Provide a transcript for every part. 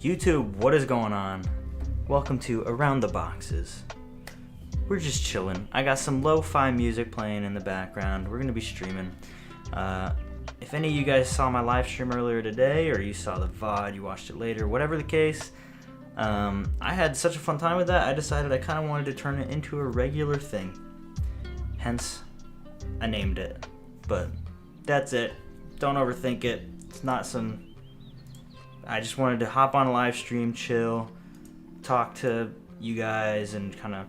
YouTube, what is going on? Welcome to Around the Boxes. We're just chilling. I got some lo-fi music playing in the background. We're gonna be streaming. If any of you guys saw my live stream earlier today, or you saw the VOD, you watched it later, whatever the case, I had such a fun time with that, I decided I kind of wanted to turn it into a regular thing. Hence, I named it. But that's it. Don't overthink it. It's not some... I just wanted to hop on a live stream, chill, talk to you guys, and kind of...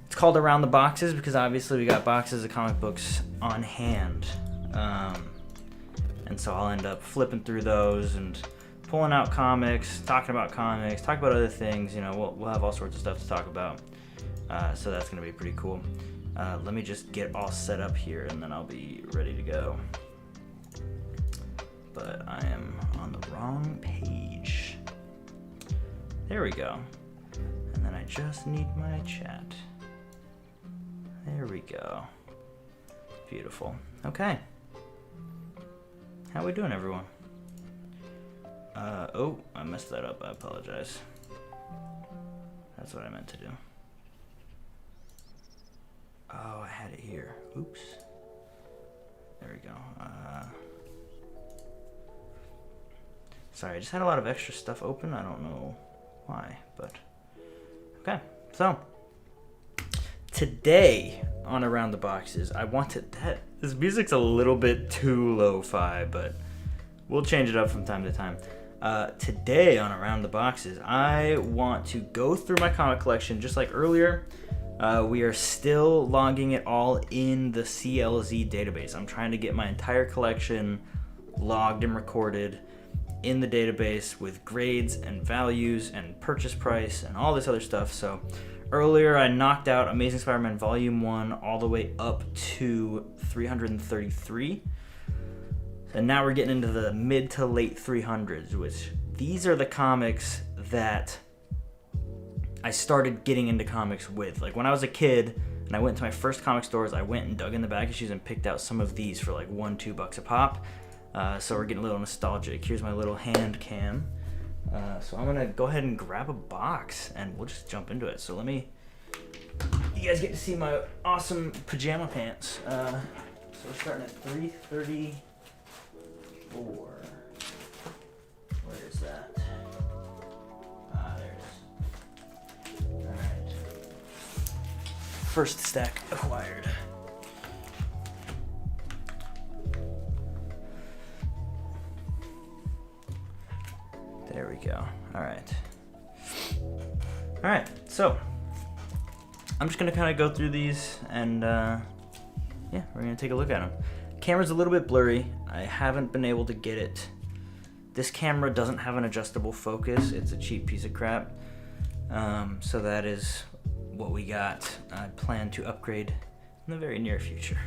It's called Around the Boxes because obviously we got boxes of comic books on hand. And so I'll end up flipping through those and pulling out comics, talking about other things. You know, we'll have all sorts of stuff to talk about. So that's going to be pretty cool. Let me just get all set up here and then I'll be ready to go. But I am on the wrong page. There we go. And then I just need my chat. There we go. Beautiful. Okay. How we doing, everyone? Oh, I messed that up. I apologize. That's what I meant to do. Oh, I had it here. Oops. There we go. Sorry, I just had a lot of extra stuff open. I don't know why, but... Okay, so... Today, on Around the Boxes, I wanted that... This music's a little bit too lo-fi, but we'll change it up from time to time. Today, on Around the Boxes, I want to go through my comic collection, just like earlier. We are still logging it all in the CLZ database. I'm trying to get my entire collection logged and recorded in the database with grades and values and purchase price and all this other stuff. So earlier I knocked out Amazing Spider-Man Volume 1 all the way up to 333. And now we're getting into the mid to late 300s, which these are the comics that I started getting into comics with. Like when I was a kid and I went to my first comic stores, I went and dug in the back issues and picked out some of these for like $1-2 a pop. So we're getting a little nostalgic. Here's my little hand cam. So I'm gonna go ahead and grab a box and we'll just jump into it. So you guys get to see my awesome pajama pants. So we're starting at 334. Where is that? There it is. Alright. First stack acquired. There we go. Alright, so I'm just gonna kind of go through these and yeah, we're gonna take a look at them. Camera's a little bit blurry. I haven't been able to get it. This camera doesn't have an adjustable focus. It's a cheap piece of crap. So that is what we got. I plan to upgrade in the very near future.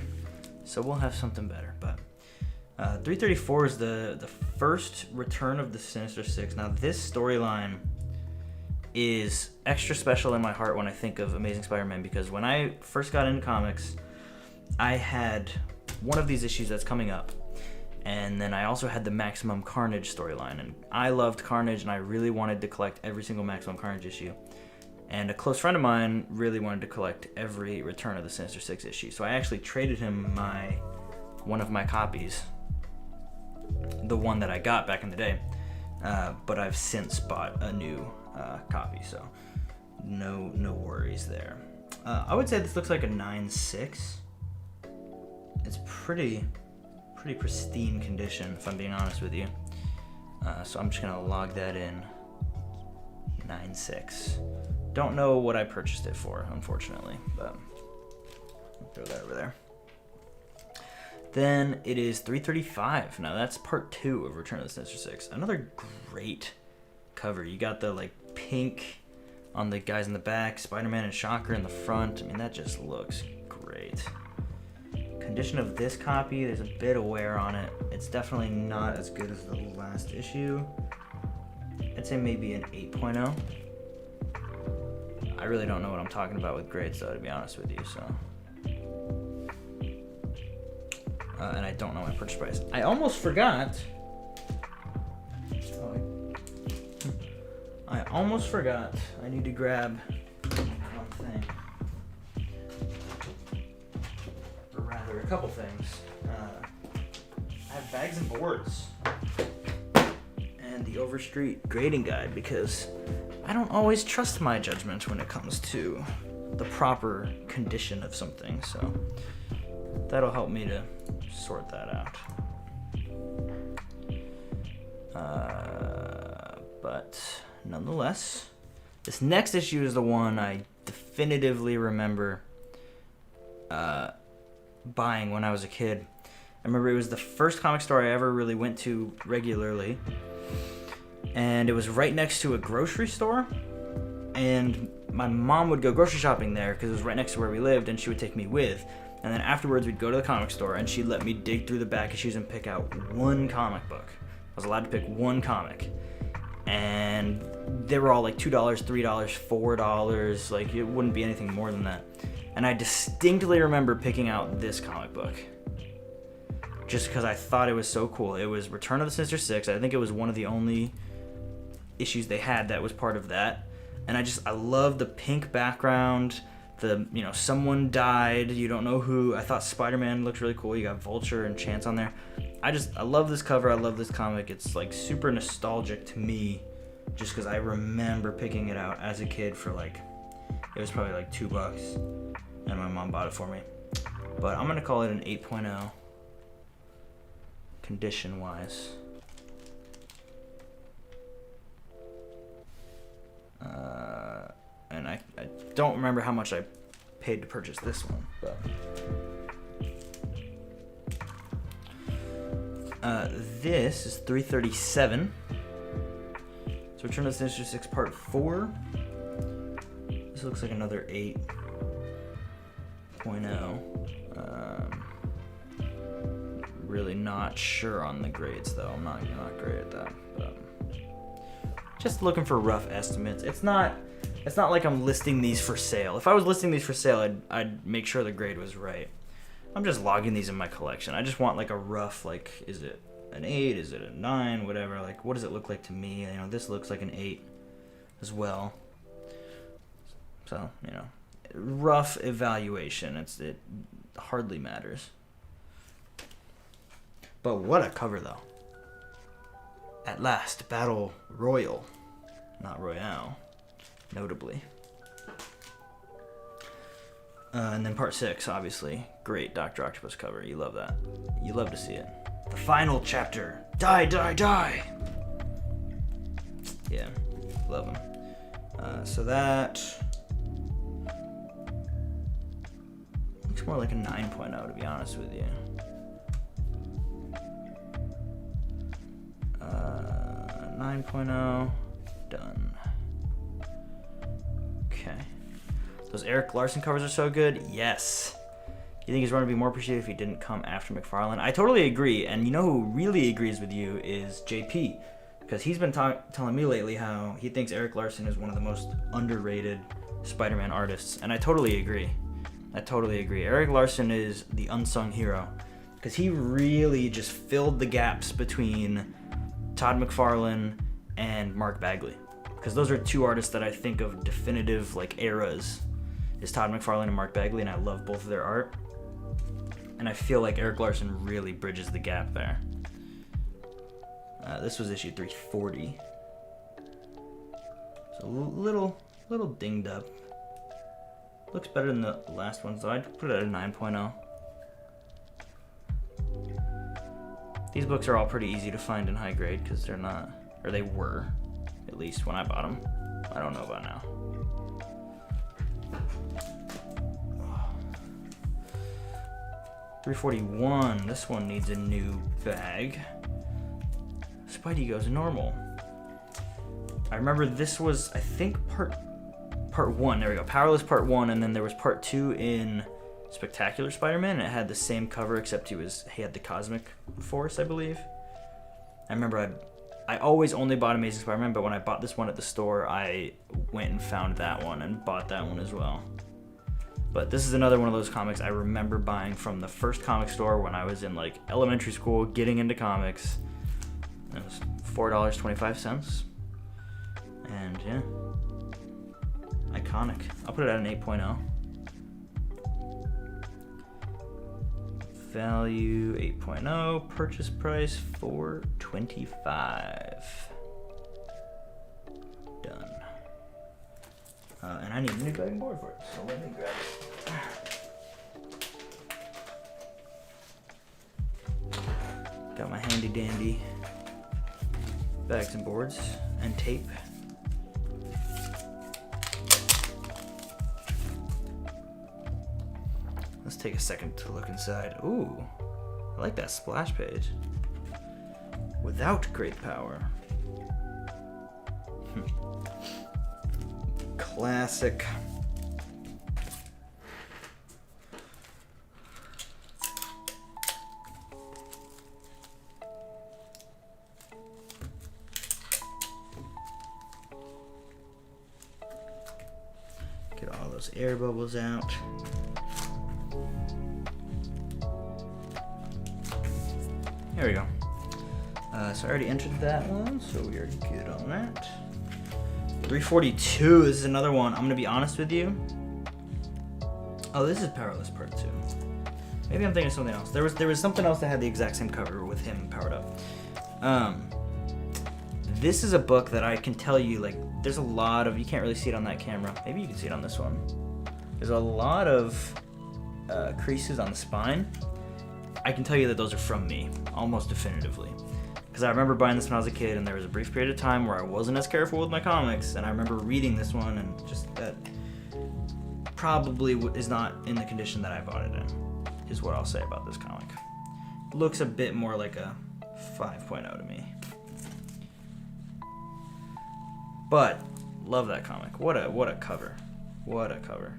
So we'll have something better, but 334 is the first return of the Sinister Six. Now this storyline is extra special in my heart when I think of Amazing Spider-Man, because when I first got into comics, I had one of these issues that's coming up, and then I also had the Maximum Carnage storyline, and I loved Carnage and I really wanted to collect every single Maximum Carnage issue, and a close friend of mine really wanted to collect every Return of the Sinister Six issue, so I actually traded him one of my copies, the one that I got back in the day, but I've since bought a new copy, so no worries there. I would say this looks like a 9.6. It's pretty pristine condition, if I'm being honest with you. So I'm just gonna log that in. 9.6. Don't know what I purchased it for, unfortunately, but I'll throw that over there. Then it is 335. Now that's part 2 of Return of the Sinister Six. Another great cover. You got the like pink on the guys in the back, Spider-Man and Shocker in the front. I mean, that just looks great. Condition of this copy, there's a bit of wear on it. It's definitely not as good as the last issue. I'd say maybe an 8.0. I really don't know what I'm talking about with grades though, to be honest with you, so. And I don't know my purchase price. I almost forgot. I almost forgot. I need to grab one thing. Or rather, a couple things. I have bags and boards. And the Overstreet grading guide, because I don't always trust my judgment when it comes to the proper condition of something. So that'll help me to sort that out. But nonetheless, this next issue is the one I definitively remember buying when I was a kid. I remember it was the first comic store I ever really went to regularly, and it was right next to a grocery store, and my mom would go grocery shopping there because it was right next to where we lived, and she would take me with. And then afterwards we'd go to the comic store and she'd let me dig through the back issues and pick out one comic book. I was allowed to pick one comic, and they were all like $2, $3, $4, like it wouldn't be anything more than that. And I distinctly remember picking out this comic book just because I thought it was so cool. It was Return of the Sinister Six. I think it was one of the only issues they had that was part of that. And I love the pink background, the, someone died, you don't know who. I thought Spider-Man looked really cool. You got Vulture and Chance on there. I love this cover. I love this comic. It's like super nostalgic to me just because I remember picking it out as a kid for it was probably like $2, and my mom bought it for me. But I'm going to call it an 8.0 condition-wise. And I don't remember how much I paid to purchase this one, but this is $337. So Return of the Sinister Six Part 4. This looks like another 8.0. Really not sure on the grades though. I'm not great at that, but just looking for rough estimates. It's not like I'm listing these for sale. If I was listing these for sale, I'd make sure the grade was right. I'm just logging these in my collection. I just want like a rough, is it an 8? Is it a 9? Whatever. What does it look like to me? This looks like an 8 as well. So, rough evaluation. It hardly matters. But what a cover though. At last, Battle Royal. Not Royale. Notably. And then Part 6, obviously. Great Dr. Octopus cover. You love that. You love to see it. The final chapter. Die, die, die! Yeah, love him. So that looks more like a 9.0 to be honest with you. 9.0. Done. Okay. Those Eric Larson covers are so good. Yes. You think his run would be more appreciated if he didn't come after McFarlane? I totally agree. And you know who really agrees with you is JP. Because he's been telling me lately how he thinks Eric Larson is one of the most underrated Spider-Man artists. And I totally agree. Eric Larson is the unsung hero. Because he really just filled the gaps between Todd McFarlane and Mark Bagley. Because those are two artists that I think of definitive eras, is Todd McFarlane and Mark Bagley, and I love both of their art. And I feel like Eric Larson really bridges the gap there. This was issue 340. So a little dinged up. Looks better than the last one, so I'd put it at a 9.0. These books are all pretty easy to find in high grade because they're not, or they were, at least when I bought them. I don't know about now. $341. This one needs a new bag. Spidey goes normal. I remember this was, I think, part 1. There we go. Powerless Part 1, and then there was Part 2 in Spectacular Spider-Man, and it had the same cover except he had the Cosmic Force, I believe. I remember I always only bought Amazing Spider-Man, but when I bought this one at the store, I went and found that one and bought that one as well. But this is another one of those comics I remember buying from the first comic store when I was in elementary school, getting into comics. It was $4.25. And yeah, iconic. I'll put it at an 8.0. Value 8.0, purchase price $425. Done. And I need a new bag and board for it, so let me grab it. Got my handy dandy bags and boards and tape. Let's take a second to look inside. Ooh, I like that splash page. Without great power. Classic. Get all those air bubbles out. There we go. So I already entered that one, so we are good on that. 342, this is another one. I'm gonna be honest with you. Oh, this is Powerless Part 2. Maybe I'm thinking of something else. There was something else that had the exact same cover with him powered up. This is a book that I can tell you, like, there's a lot of, you can't really see it on that camera. Maybe you can see it on this one. There's a lot of creases on the spine. I can tell you that those are from me, almost definitively. Because I remember buying this when I was a kid, and there was a brief period of time where I wasn't as careful with my comics, and I remember reading this one, and just that probably is not in the condition that I bought it in, is what I'll say about this comic. Looks a bit more like a 5.0 to me. But, love that comic. What a cover. What a cover.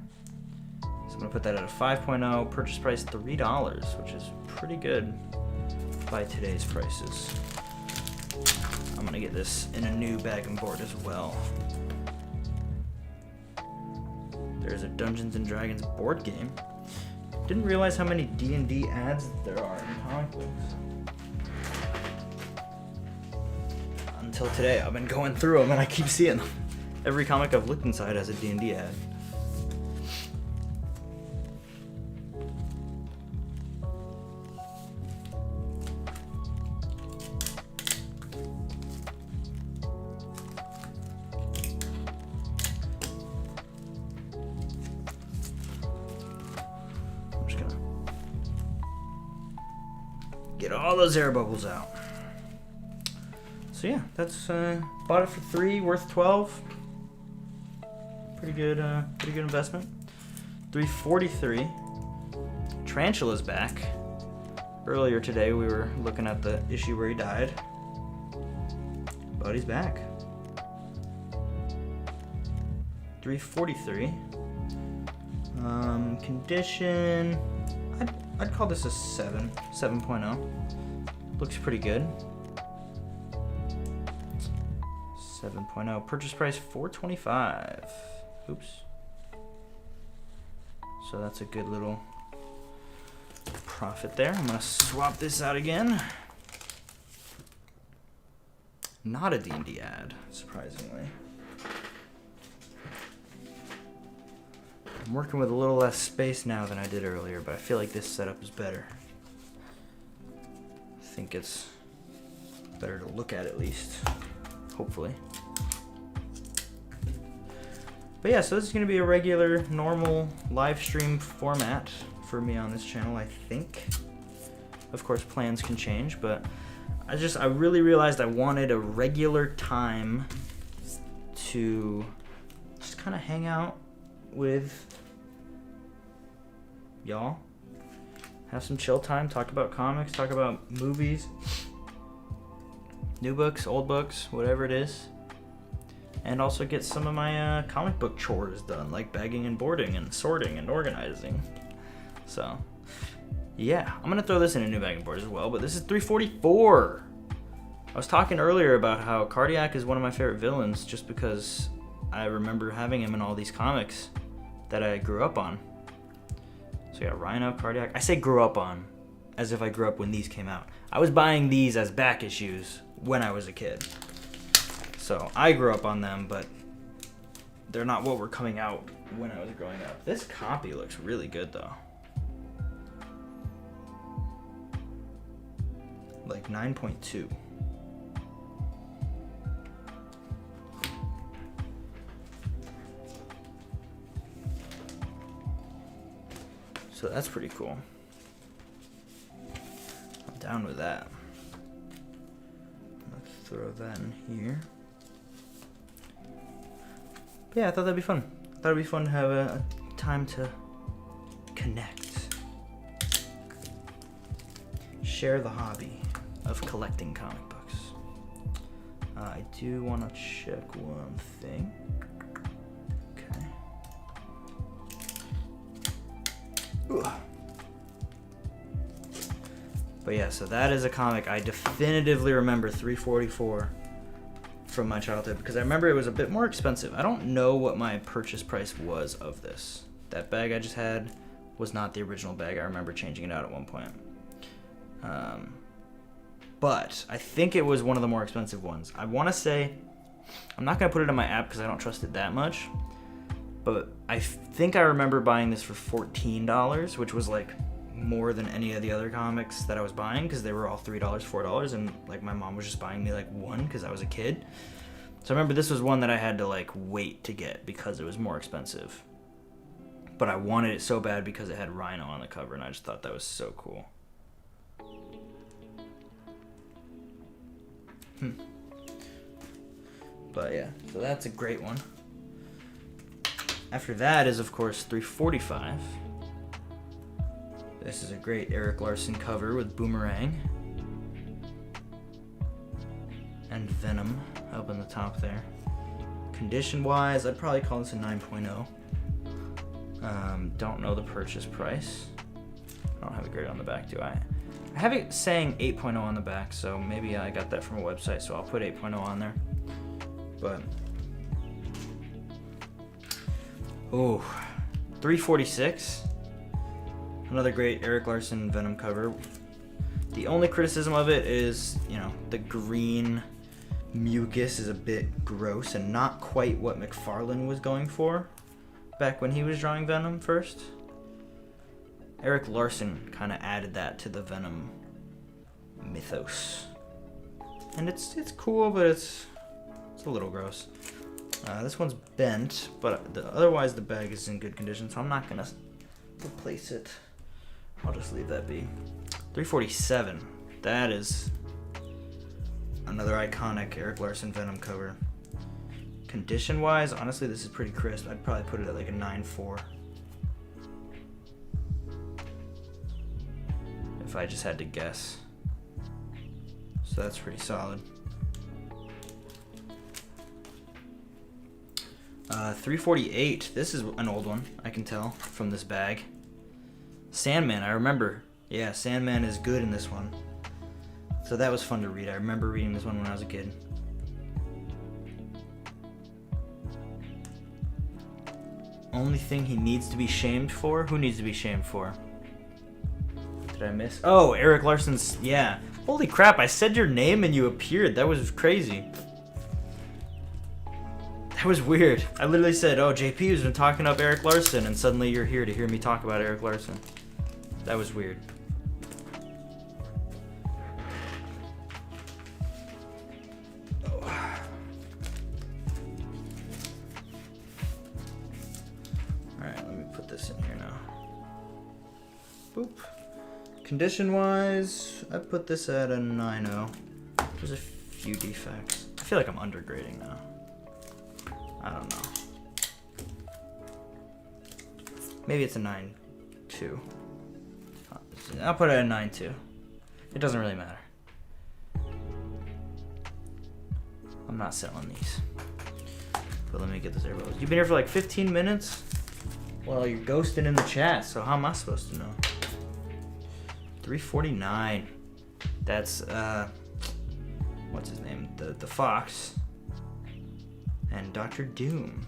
So I'm going to put that at a 5.0, purchase price $3, which is pretty good by today's prices. I'm gonna get this in a new bag and board as well. There's a Dungeons and Dragons board game. Didn't realize how many D&D ads there are in comic books. Until today, I've been going through them and I keep seeing them. Every comic I've looked inside has a D&D ad. Get all those air bubbles out. So yeah, that's bought it for $3, worth $12. Pretty good investment. 343. Tarantula's back. Earlier today we were looking at the issue where he died. But he's back. 343. Condition. I'd call this a 7.0. Looks pretty good. 7.0. Purchase price $425. Oops. So that's a good little profit there. I'm gonna swap this out again. Not a D&D ad, surprisingly. I'm working with a little less space now than I did earlier, but I feel like this setup is better. I think it's better to look at least, hopefully. But yeah, so this is going to be a regular, normal live stream format for me on this channel, I think. Of course, plans can change, but I really realized I wanted a regular time to just kind of hang out with y'all, have some chill time, talk about comics, talk about movies, new books, old books, whatever it is, and also get some of my comic book chores done, like bagging and boarding and sorting and organizing. So yeah, I'm gonna throw this in a new bag and board as well, but this is 344. I was talking earlier about how Cardiac is one of my favorite villains just because I remember having him in all these comics that I grew up on. So yeah, Rhino, Cardiac. I say grew up on as if I grew up when these came out. I was buying these as back issues when I was a kid. So I grew up on them, but they're not what were coming out when I was growing up. This copy looks really good though. Like 9.2. So that's pretty cool. I'm down with that. Let's throw that in here. But yeah, I thought that'd be fun. I thought it'd be fun to have a time to connect. Share the hobby of collecting comic books. I do want to check one thing. Okay. Ugh. But yeah, so that is a comic I definitively remember 344 from my childhood because I remember it was a bit more expensive. I don't know what my purchase price was of this. That bag I just had was not the original bag. I remember changing it out at one point. But I think it was one of the more expensive ones. I want to say, I'm not going to put it in my app because I don't trust it that much. But I think I remember buying this for $14, which was like more than any of the other comics that I was buying because they were all $3, $4, and like my mom was just buying me like one because I was a kid. So I remember this was one that I had to like wait to get because it was more expensive. But I wanted it so bad because it had Rhino on the cover, and I just thought that was so cool. But yeah, so that's a great one. After that is, of course, 345. This is a great Eric Larson cover with Boomerang. And Venom up in the top there. Condition-wise, I'd probably call this a 9.0. Don't know the purchase price. I don't have a grade on the back, do I? I have it saying 8.0 on the back, so maybe I got that from a website, so I'll put 8.0 on there. But, oh, 346. Another great Eric Larson Venom cover. The only criticism of it is, you know, the green mucus is a bit gross and not quite what McFarlane was going for back when he was drawing Venom first. Eric Larson kind of added that to the Venom mythos. And it's cool, but it's a little gross. This one's bent, but otherwise the bag is in good condition, so I'm not going to replace it. I'll just leave that be. 347. That is another iconic Eric Larson Venom cover. Condition-wise, honestly, this is pretty crisp. I'd probably put it at like a 9.4. If I just had to guess. So that's pretty solid. 348. This is an old one, I can tell from this bag. Sandman, I remember. Yeah, Sandman is good in this one. So that was fun to read. I remember reading this one when I was a kid. Only thing he needs to be shamed for? Who needs to be shamed for? Did I miss? Oh, Eric Larson's, yeah. Holy crap, I said your name and you appeared. That was crazy. That was weird. I literally said, oh, JP has been talking up Eric Larson, and suddenly you're here to hear me talk about Eric Larson. That was weird. Oh. Alright, let me put this in here now. Boop. Condition-wise, I put this at a 9.0. There's a few defects. I feel like I'm undergrading now. I don't know. Maybe it's a 9.2. I'll put it at a 9.2. It doesn't really matter. I'm not selling these. But let me get this airball. You've been here for like 15 minutes? Well, you're ghosting in the chat, so how am I supposed to know? 349. That's, what's his name? The Fox. And Dr. Doom.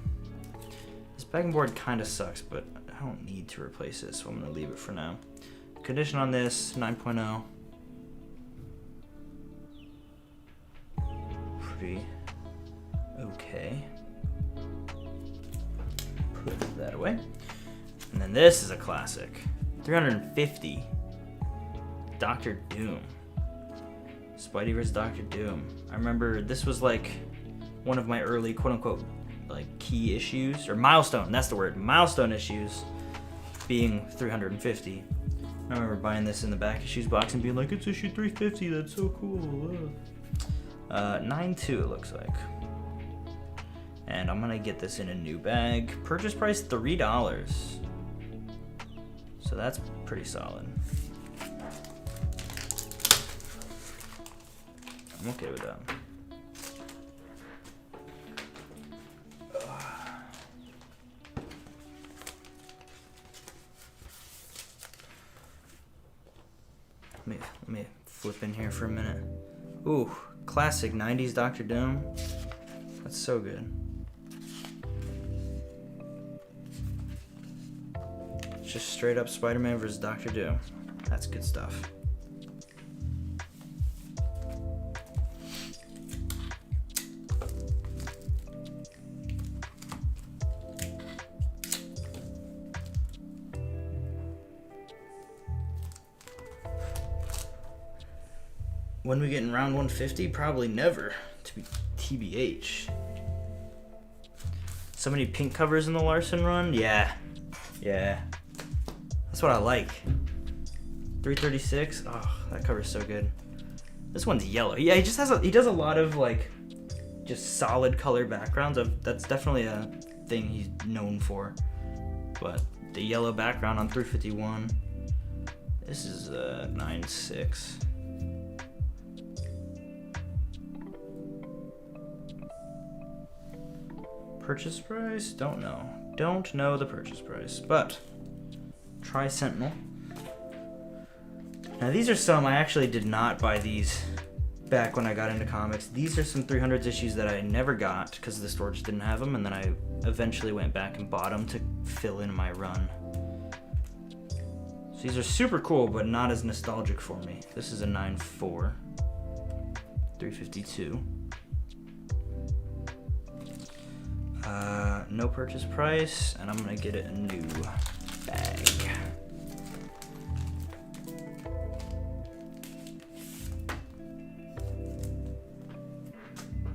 This backing board kind of sucks, but I don't need to replace it, so I'm going to leave it for now. Condition on this, 9.0. Okay. Put that away. And then this is a classic. 350. Dr. Doom. Spidey vs. Dr. Doom. I remember this was like one of my early quote-unquote like key issues, or milestone, that's the word, milestone issues being 350. I remember buying this in the back issues box and being like, it's issue 350, that's so cool. 9.2 it looks like. And I'm gonna get this in a new bag. Purchase price $3. So that's pretty solid. I'm okay with that. Let me flip in here for a minute. Ooh, classic 90s Dr. Doom. That's so good. Just straight up Spider-Man vs. Dr. Doom. That's good stuff. When we get in round 150? Probably never, to be TBH. So many pink covers in the Larson run? Yeah. That's what I like. 336? Oh, that cover's so good. This one's yellow. Yeah, he does a lot of like just solid color backgrounds. That's definitely a thing he's known for. But the yellow background on 351. This is 9.6. Purchase price? Don't know the purchase price, but try Sentinel. Now these are some, I actually did not buy these back when I got into comics. These are some 300s issues that I never got because the store just didn't have them, and then I eventually went back and bought them to fill in my run. So these are super cool, but not as nostalgic for me. This is a 9.4, 352. No purchase price, and I'm gonna get it a new bag.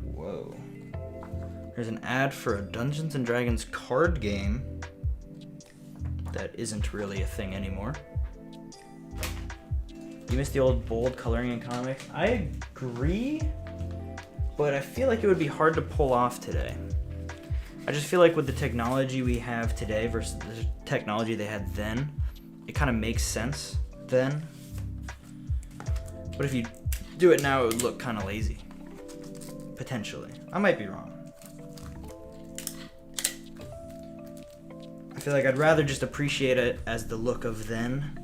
Whoa. There's an ad for a Dungeons and Dragons card game that isn't really a thing anymore. You miss the old bold coloring in comics? I agree, but I feel like it would be hard to pull off today. I just feel like with the technology we have today versus the technology they had then, it kind of makes sense then. But if you do it now, it would look kind of lazy. Potentially. I might be wrong. I feel like I'd rather just appreciate it as the look of then,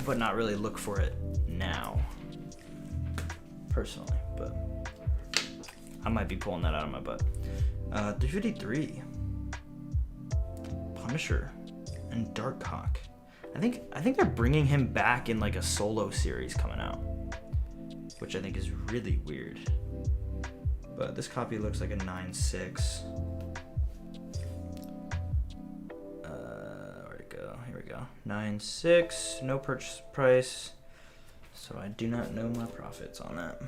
but not really look for it now. Personally, but I might be pulling that out of my butt. 353. Punisher and Darkhawk. I think they're bringing him back in like a solo series coming out, which I think is really weird. But this copy looks like a 9.6. Where'd it go? Here we go. 9.6. No purchase price. So I do not know my profits on that.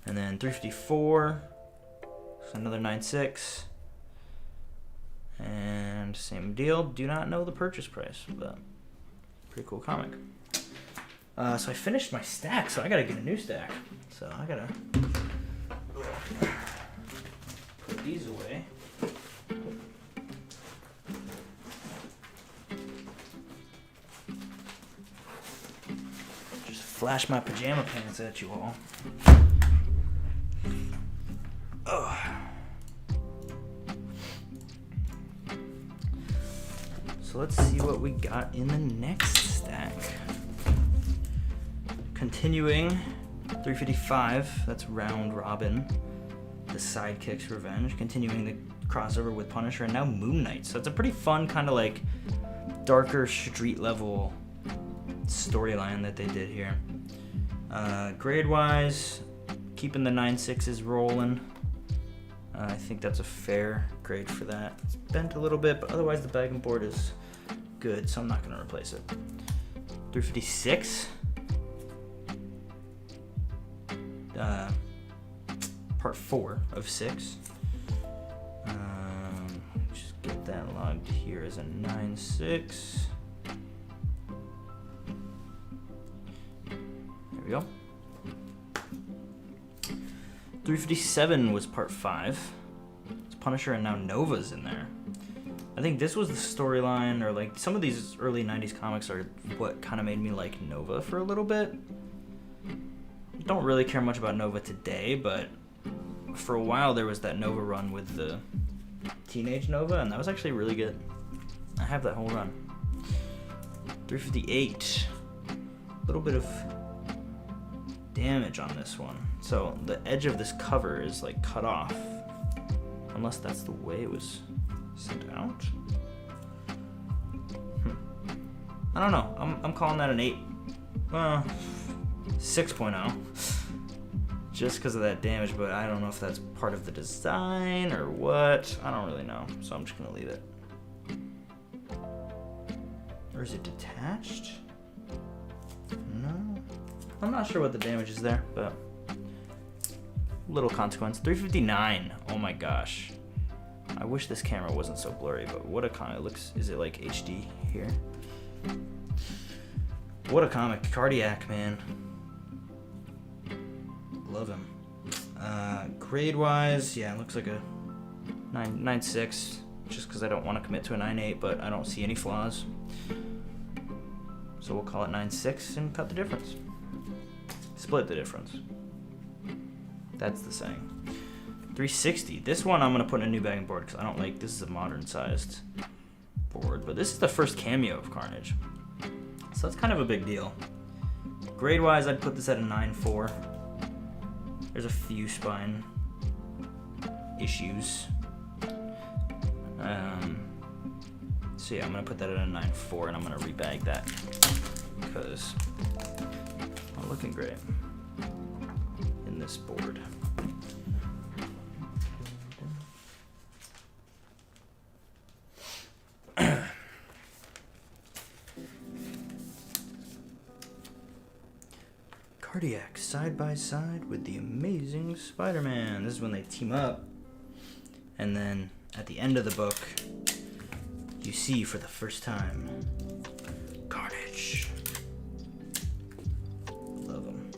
And then 354, so another 9.6, and same deal. Do not know the purchase price, but pretty cool comic. So I finished my stack, so I gotta get a new stack. So I gotta put these away. Just flash my pajama pants at you all. So let's see what we got in the next stack. Continuing 355, that's Round Robin, the Sidekick's Revenge. Continuing the crossover with Punisher, and now Moon Knight. So it's a pretty fun kind of like darker street level storyline that they did here. Grade wise, keeping the 9.6s rolling. I think that's a fair grade for that. It's bent a little bit, but otherwise the bag and board is good, so I'm not gonna replace it. 356. Part 4 of 6. Just get that logged here as a 9.6. There we go. 357 was part 5. It's Punisher and now Nova's in there. I think this was the storyline, or like some of these early 90s comics are what kind of made me like Nova for a little bit. Don't really care much about Nova today, but for a while there was that Nova run with the Teenage Nova, and that was actually really good. I have that whole run. 358. A little bit of damage on this one. So the edge of this cover is like cut off, unless that's the way it was sent out. I don't know. I'm calling that an 8. 6.0. Just because of that damage, but I don't know if that's part of the design or what. I don't really know, so I'm just gonna leave it. Or is it detached? No. I'm not sure what the damage is there, but little consequence. 359. Oh my gosh. I wish this camera wasn't so blurry, but what a comic. It looks, is it like HD here? What a comic. Cardiac, man. Love him. Grade wise, yeah, it looks like a 9.6, just because I don't want to commit to a 9.8, but I don't see any flaws. So we'll call it 9.6 and cut the difference. Split the difference. That's the saying. 360. This one I'm going to put in a new bag and board because I don't like, this is a modern sized board, but this is the first cameo of Carnage. So that's kind of a big deal. Grade wise, I'd put this at a 9.4. There's a few spine issues. So yeah, I'm gonna put that at a 9.4 and I'm gonna rebag that because I'm looking great in this board. Cardiac side by side with the Amazing Spider-Man. This is when they team up, and then at the end of the book you see for the first time Carnage. Love him.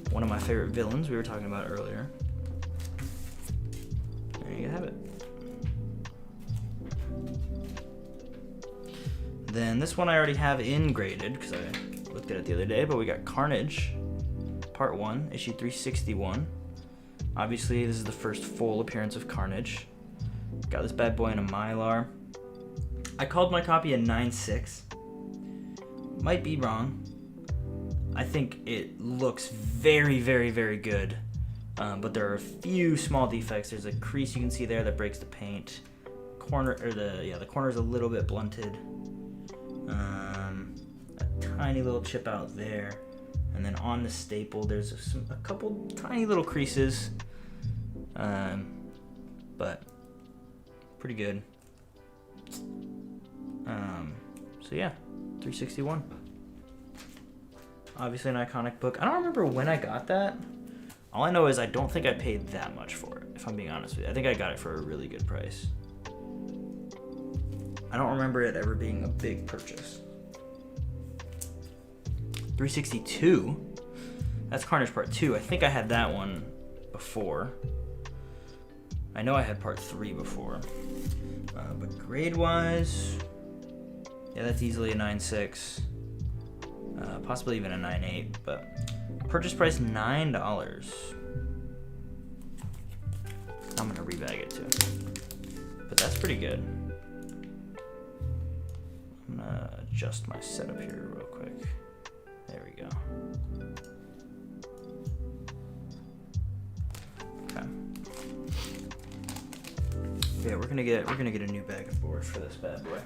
One of my favorite villains we were talking about earlier. There you have it. Then this one I already have in graded because I looked at it the other day, but we got Carnage, Part 1, issue 361. Obviously, this is the first full appearance of Carnage. Got this bad boy in a Mylar. I called my copy a 9.6. Might be wrong. I think it looks very, very, very good, but there are a few small defects. There's a crease you can see there that breaks the paint. The corner's a little bit blunted. Tiny little chip out there, and then on the staple there's a couple tiny little creases, but pretty good. So yeah, 361. Obviously an iconic book. I don't remember when I got that. All I know is I don't think I paid that much for it, if I'm being honest with you. I think I got it for a really good price. I don't remember it ever being a big purchase. 362. That's Carnage Part 2. I think I had that one before. I know I had Part 3 before. But grade-wise, yeah, that's easily a 9.6. Possibly even a 9.8. But purchase price $9. I'm gonna rebag it too. But that's pretty good. I'm gonna adjust my setup here real quick. There we go. Okay. Yeah, we're gonna get a new bag and board for this bad boy.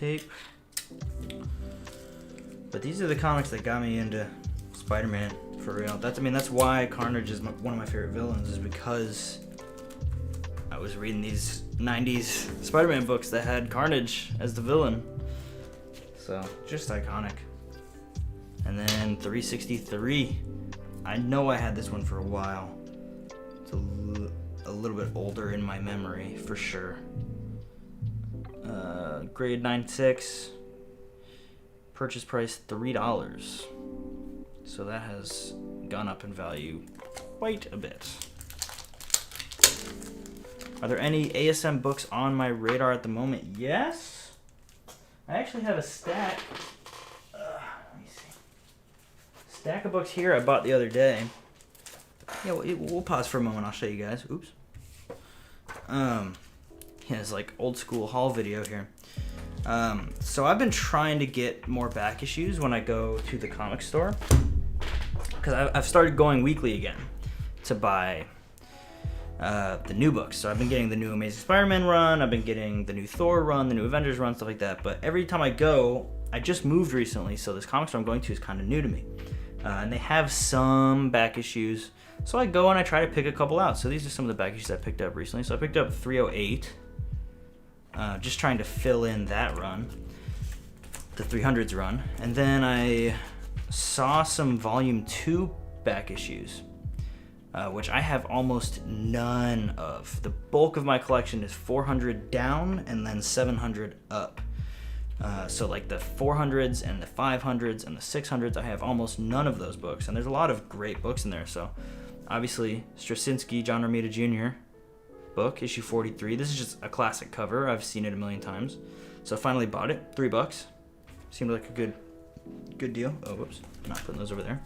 tape. But these are the comics that got me into Spider-Man, for real. That's why Carnage is one of my favorite villains, is because I was reading these 90s Spider-Man books that had Carnage as the villain. So, just iconic. And then 363. I know I had this one for a while. It's a little bit older in my memory, for sure. Grade 9.6. Purchase price $3. So that has gone up in value quite a bit. Are there any ASM books on my radar at the moment? Yes. I actually have a stack. Let me see. Stack of books here I bought the other day. Yeah, we'll pause for a moment. I'll show you guys. Oops. Yeah, it's like old school haul video here. So I've been trying to get more back issues when I go to the comic store, because I've started going weekly again to buy the new books. So I've been getting the new Amazing Spider-Man run, I've been getting the new Thor run, the new Avengers run, stuff like that. But every time I go, I just moved recently, so this comic store I'm going to is kind of new to me. And they have some back issues. So I go and I try to pick a couple out. So these are some of the back issues I picked up recently. So I picked up 308. Just trying to fill in that run, the 300s run. And then I saw some volume 2 back issues, which I have almost none of. The bulk of my collection is 400 down and then 700 up. So like the 400s and the 500s and the 600s, I have almost none of those books. And there's a lot of great books in there. So obviously Straczynski, John Romita Jr. book, issue 43. This is just a classic cover. I've seen it a million times. So I finally bought it, $3. Seemed like a good deal. Oh, whoops, not putting those over there.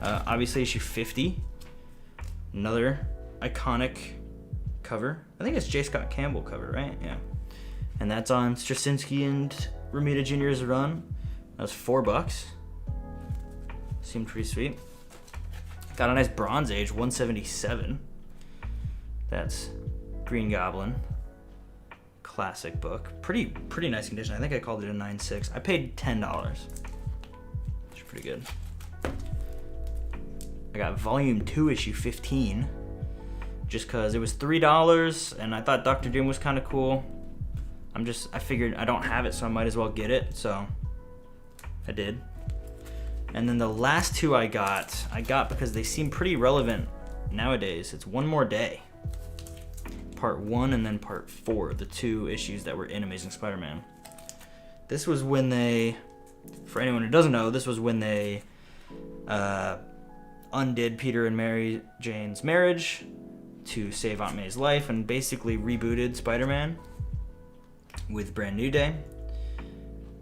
Obviously issue 50, another iconic cover. I think it's J. Scott Campbell cover, right? Yeah. And that's on Straczynski and Romita Jr.'s run. That was $4. Seemed pretty sweet. Got a nice Bronze Age 177. That's Green Goblin. Classic book. Pretty nice condition. I think I called it a 9.6. I paid $10. Which is pretty good. I got volume 2, issue 15. Just cause it was $3 and I thought Dr. Doom was kind of cool. I figured I don't have it, so I might as well get it. So I did. And then the last two I got because they seem pretty relevant nowadays. It's One More Day. Part 1 and then part 4, the 2 issues that were in Amazing Spider-Man. This was when they, for anyone who doesn't know, this was when they undid Peter and Mary Jane's marriage to save Aunt May's life and basically rebooted Spider-Man with Brand New Day.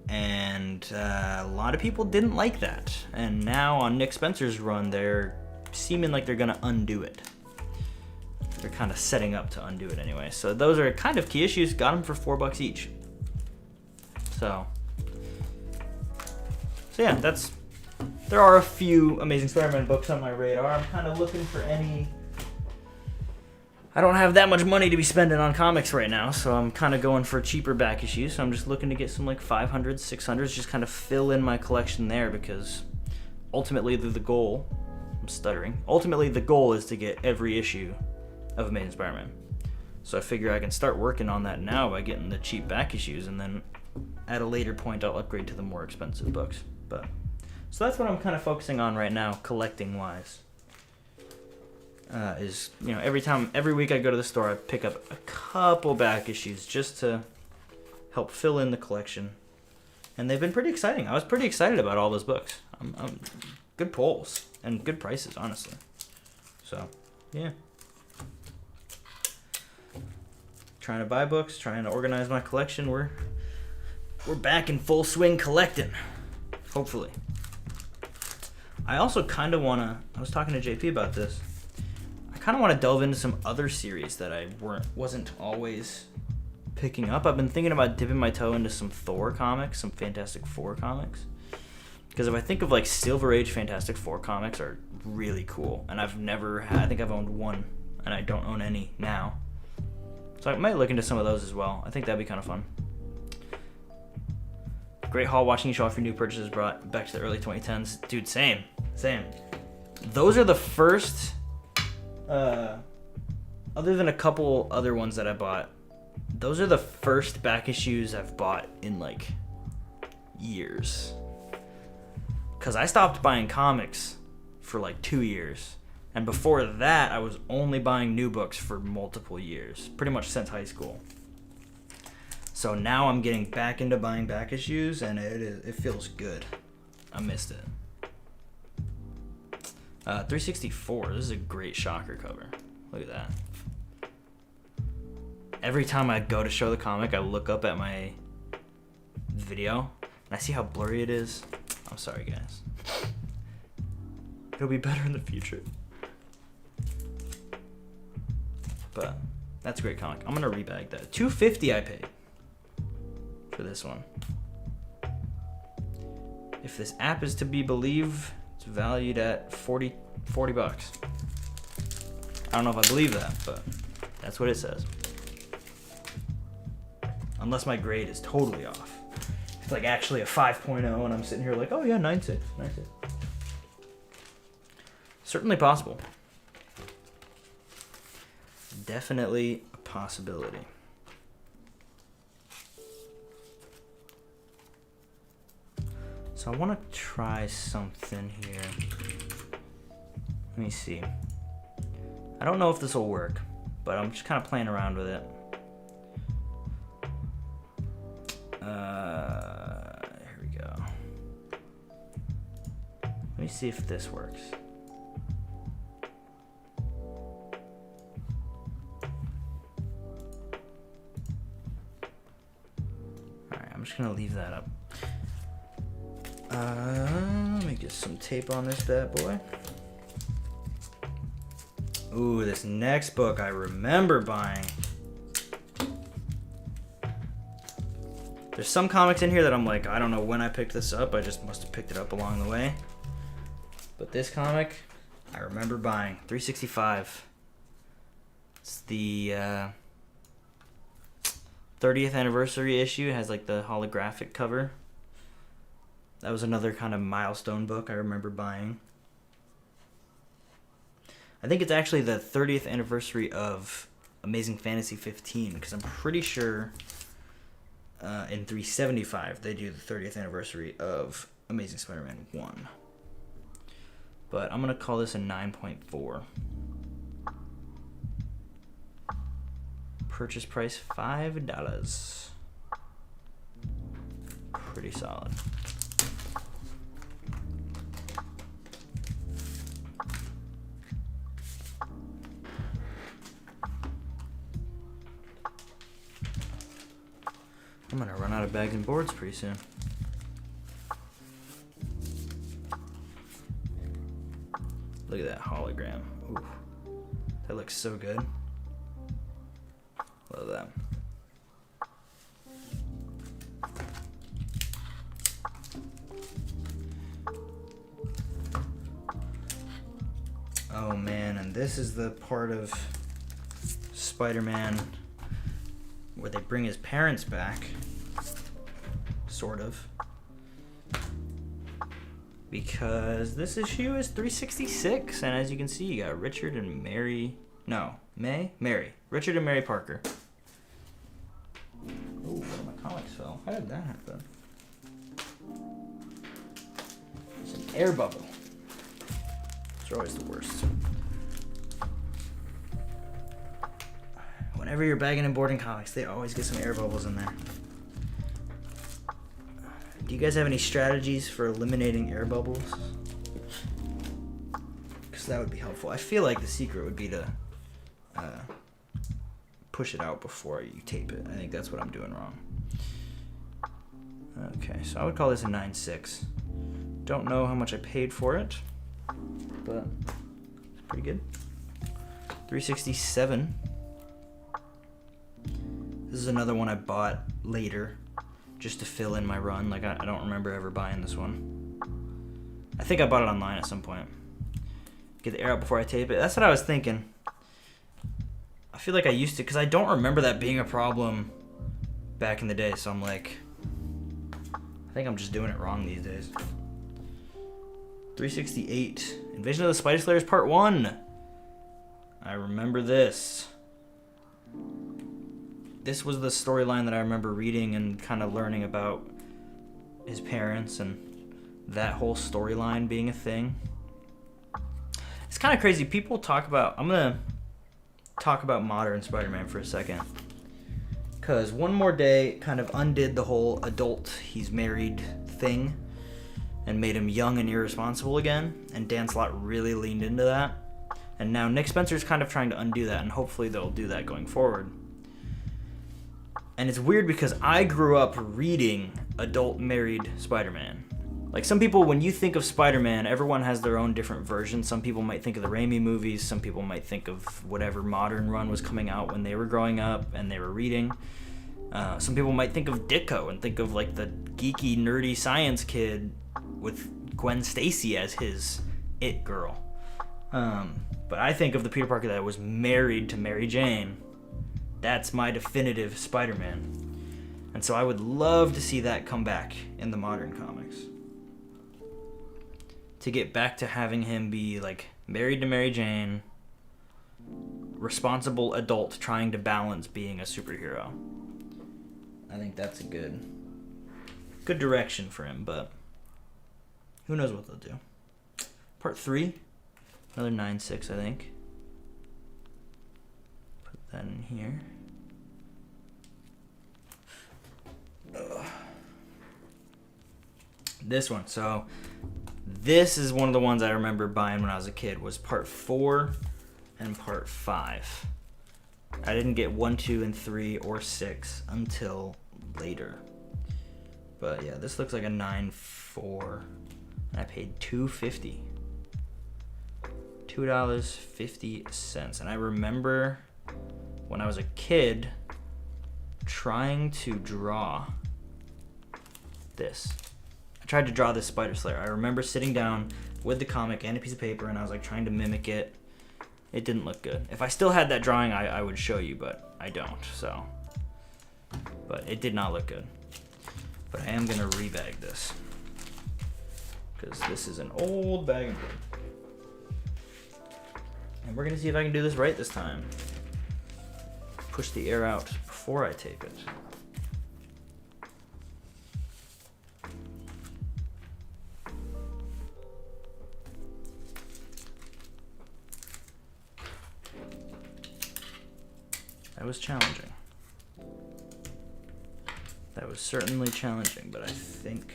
And a lot of people didn't like that. And now on Nick Spencer's run, they're seeming like they're gonna undo it. They're kind of setting up to undo it anyway. So those are kind of key issues. Got them for $4 each. So yeah, there are a few Amazing Spider-Man books on my radar. I'm kind of looking for any. I don't have that much money to be spending on comics right now, so I'm kind of going for cheaper back issues. So I'm just looking to get some like 500s, 600s, just kind of fill in my collection there, because ultimately the goal, I'm stuttering, ultimately the goal is to get every issue of Amazing Spider-Man. So I figure I can start working on that now by getting the cheap back issues, and then at a later point I'll upgrade to the more expensive books. So that's what I'm kind of focusing on right now, collecting wise. Is, you know, every week I go to the store, I pick up a couple back issues just to help fill in the collection. And they've been pretty exciting. I was pretty excited about all those books. Good pulls and good prices, honestly. So, yeah. Trying to buy books, trying to organize my collection. We're back in full swing collecting, hopefully. I also kind of want to, I was talking to JP about this, I kind of want to delve into some other series that I wasn't always picking up. I've been thinking about dipping my toe into some Thor comics, some Fantastic Four comics. Because if I think of like Silver Age Fantastic Four comics are really cool. And I think I've owned one, and I don't own any now. So I might look into some of those as well. I think that'd be kind of fun. Great haul watching you show off your new purchases brought back to the early 2010s. Dude, same. Those are the first, other than a couple other ones that I bought, those are the first back issues I've bought in like years. Because I stopped buying comics for like 2 years. And before that, I was only buying new books for multiple years, pretty much since high school. So now I'm getting back into buying back issues, and it feels good. I missed it. 364. This is a great Shocker cover. Look at that. Every time I go to show the comic, I look up at my video, and I see how blurry it is. I'm sorry, guys. It'll be better in the future. But that's a great comic. I'm gonna rebag that. $250 I paid for this one. If this app is to be believed, it's valued at 40 bucks. I don't know if I believe that, but that's what it says. Unless my grade is totally off. It's like actually a 5.0 and I'm sitting here like, oh yeah, 9.6. Certainly possible. Definitely a possibility. So I want to try something here. Let me see. I don't know if this will work, but I'm just kind of playing around with it. Here we go. Let me see if this works. Alright, I'm just gonna leave that up. Let me get some tape on this bad boy. Ooh, this next book I remember buying. There's some comics in here that I'm like, I don't know when I picked this up. I just must have picked it up along the way. But this comic, I remember buying. 365. It's the 30th anniversary issue. It has like the holographic cover. That was another kind of milestone book I remember buying. I think it's actually the 30th anniversary of Amazing Fantasy 15, because I'm pretty sure in 375 they do the 30th anniversary of Amazing Spider-Man 1. But I'm going to call this a 9.4. Purchase price $5. Pretty solid. I'm gonna run out of bags and boards pretty soon. Look at that hologram. Ooh, that looks so good. Love that. Oh man, and this is the part of Spider-Man where they bring his parents back, sort of, because this issue is 366, and as you can see, you got Richard and Mary, Mary, Richard and Mary Parker. Oh, one of my comics fell. How did that happen? It's an air bubble. They're always the worst. Whenever you're bagging and boarding comics, they always get some air bubbles in there. Do you guys have any strategies for eliminating air bubbles? Because that would be helpful. I feel like the secret would be to push it out before you tape it. I think that's what I'm doing wrong. Okay, so I would call this a 9.6. Don't know how much I paid for it, but it's pretty good. 367. This is another one I bought later just to fill in my run. Like, I don't remember ever buying this one. I think I bought it online at some point. Get the air out before I tape it. That's what I was thinking. I feel like I used to, because I don't remember that being a problem back in the day. So I'm like, I think I'm just doing it wrong these days. 368. Invasion of the Spider Slayers Part 1. I remember this. This was the storyline that I remember reading and kind of learning about his parents and that whole storyline being a thing. It's kind of crazy. People talk about... I'm going to talk about modern Spider-Man for a second. Because One More Day kind of undid the whole adult, he's married thing and made him young and irresponsible again. And Dan Slott really leaned into that. And now Nick Spencer's kind of trying to undo that, and hopefully they'll do that going forward. And it's weird because I grew up reading adult married Spider-Man. Like, some people, when you think of Spider-Man, everyone has their own different version. Some people might think of the Raimi movies. Some people might think of whatever modern run was coming out when they were growing up and they were reading. Some people might think of Ditko and think of, like, the geeky, nerdy science kid with Gwen Stacy as his it girl. But I think of the Peter Parker that was married to Mary Jane. That's my definitive Spider-Man. And so I would love to see that come back in the modern comics. To get back to having him be, like, married to Mary Jane, responsible adult trying to balance being a superhero. I think that's a good direction for him, but who knows what they'll do. Part 3, another 9.6, I think. Put that in here. This one. So this is one of the ones I remember buying when I was a kid, was part 4 and part 5. I didn't get 1, 2, and 3 or 6 until later. But yeah, this looks like a 9.4. And I paid $2.50. $2.50. And I remember when I was a kid trying to draw this. I tried to draw this Spider Slayer. I remember sitting down with the comic and a piece of paper, and I was like trying to mimic it. It didn't look good. If I still had that drawing, I would show you, but I don't, so. But it did not look good. But I am gonna rebag this, because this is an old bag of glue. And we're gonna see if I can do this right this time. Push the air out before I tape it. That was challenging. That was certainly challenging, but I think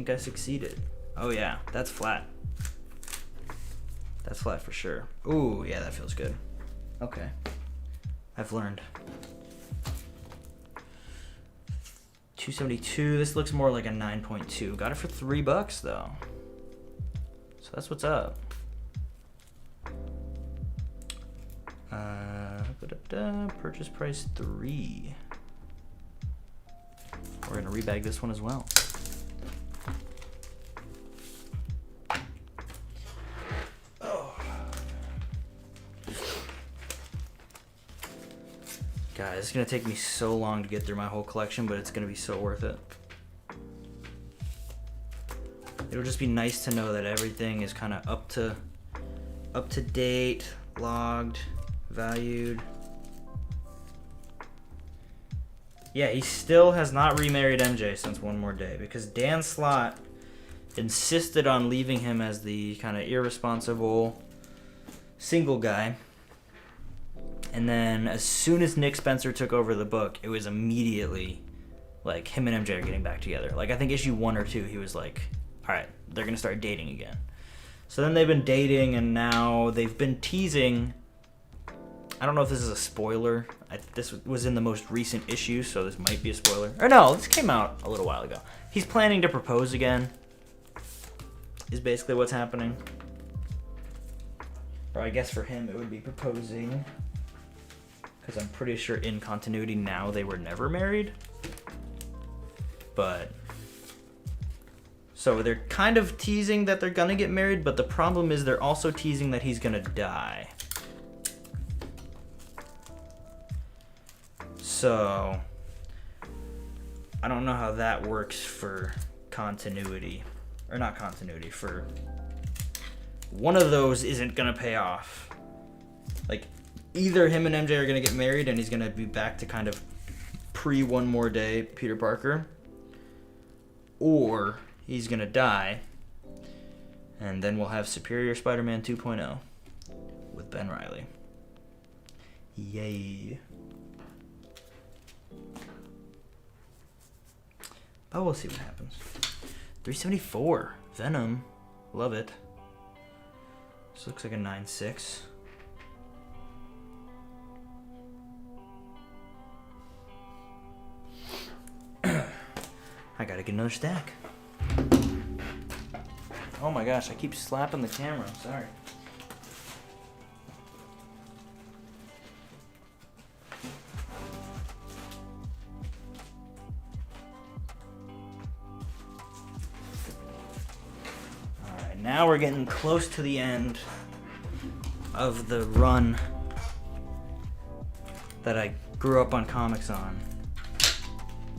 I succeeded. Oh yeah, that's flat. That's flat for sure. Ooh, yeah, that feels good. Okay. I've learned. 272. This looks more like a 9.2. Got it for $3 though. So that's what's up. Purchase price 3. We're gonna rebag this one as well. Guys, it's gonna take me so long to get through my whole collection, but it's gonna be so worth it. It'll just be nice to know that everything is kind of up to date, logged, valued. Yeah, he still has not remarried MJ since One More Day, because Dan Slott insisted on leaving him as the kind of irresponsible single guy. And then as soon as Nick Spencer took over the book, it was immediately like him and MJ are getting back together. Like, I think issue 1 or 2, he was like, all right, they're going to start dating again. So then they've been dating, and now they've been teasing. I don't know if this is a spoiler. This was in the most recent issue, so this might be a spoiler. Or no, this came out a little while ago. He's planning to propose again, is basically what's happening. Or I guess for him it would be proposing, because I'm pretty sure in continuity now they were never married. But so they're kind of teasing that they're gonna get married, but the problem is they're also teasing that he's gonna die. So I don't know how that works for continuity. Or not continuity, for one of those isn't gonna pay off. Like, either him and MJ are gonna get married and he's gonna be back to kind of pre-One More Day Peter Parker, or he's gonna die, and then we'll have Superior Spider-Man 2.0 with Ben Reilly. Yay. But we'll see what happens. 374. Venom. Love it. This looks like a 9.6. I gotta get another stack. Oh my gosh, I keep slapping the camera. I'm sorry. Alright, now we're getting close to the end of the run that I grew up on comics on.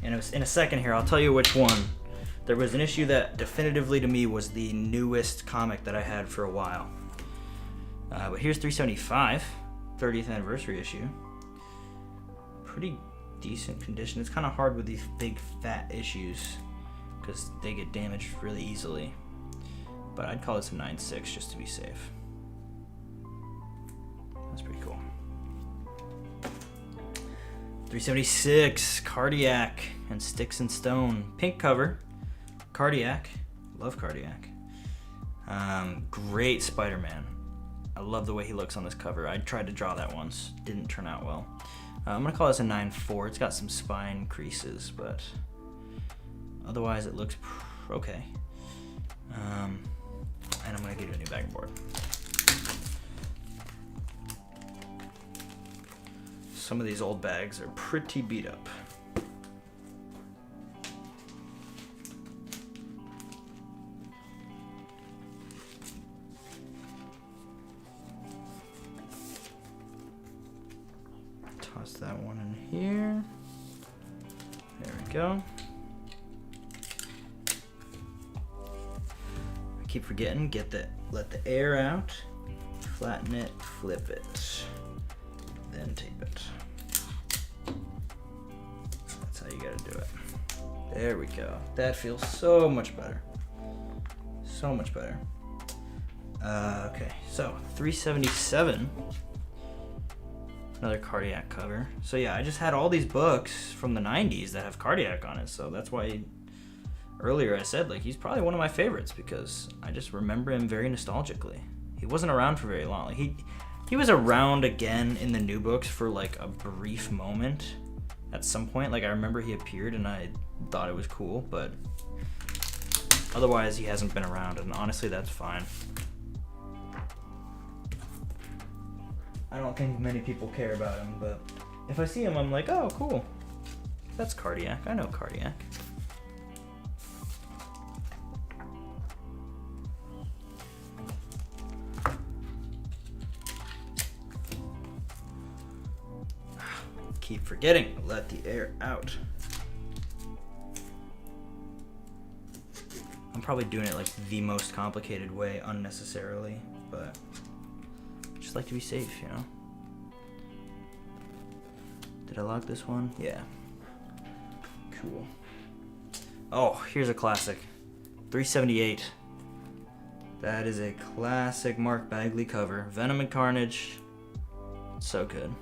And in a second here, I'll tell you which one. There was an issue that definitively to me was the newest comic that I had for a while. But here's 375, 30th anniversary issue. Pretty decent condition. It's kind of hard with these big fat issues because they get damaged really easily. But I'd call this a 9.6 just to be safe. That's pretty cool. 376, Cardiac and Sticks and Stone. Pink cover. Cardiac. Love Cardiac. Great Spider-Man. I love the way he looks on this cover. I tried to draw that once. Didn't turn out well. I'm going to call this a 9.4. It's got some spine creases, but otherwise it looks okay. And I'm going to get you a new bagging board. Some of these old bags are pretty beat up. Toss that one in here. There we go. I keep forgetting, let the air out, flatten it, flip it, then tape it. That's how you gotta do it. There we go. That feels so much better. So much better. Okay, so 377. Another Cardiac cover. So yeah, I just had all these books from the 90s that have Cardiac on it, so that's why earlier I said, like, he's probably one of my favorites because I just remember him very nostalgically. He wasn't around for very long. Like, he was around again in the new books for like a brief moment at some point. Like, I remember he appeared and I thought it was cool, but otherwise he hasn't been around, and honestly that's fine. I don't think many people care about him, but if I see him I'm like, oh cool, that's Cardiac. I know Cardiac. Keep forgetting, let the air out. I'm probably doing it like the most complicated way unnecessarily, but I just like to be safe, you know? Did I lock this one? Yeah. Cool. Oh, here's a classic. 378. That is a classic Mark Bagley cover. Venom and Carnage. So good.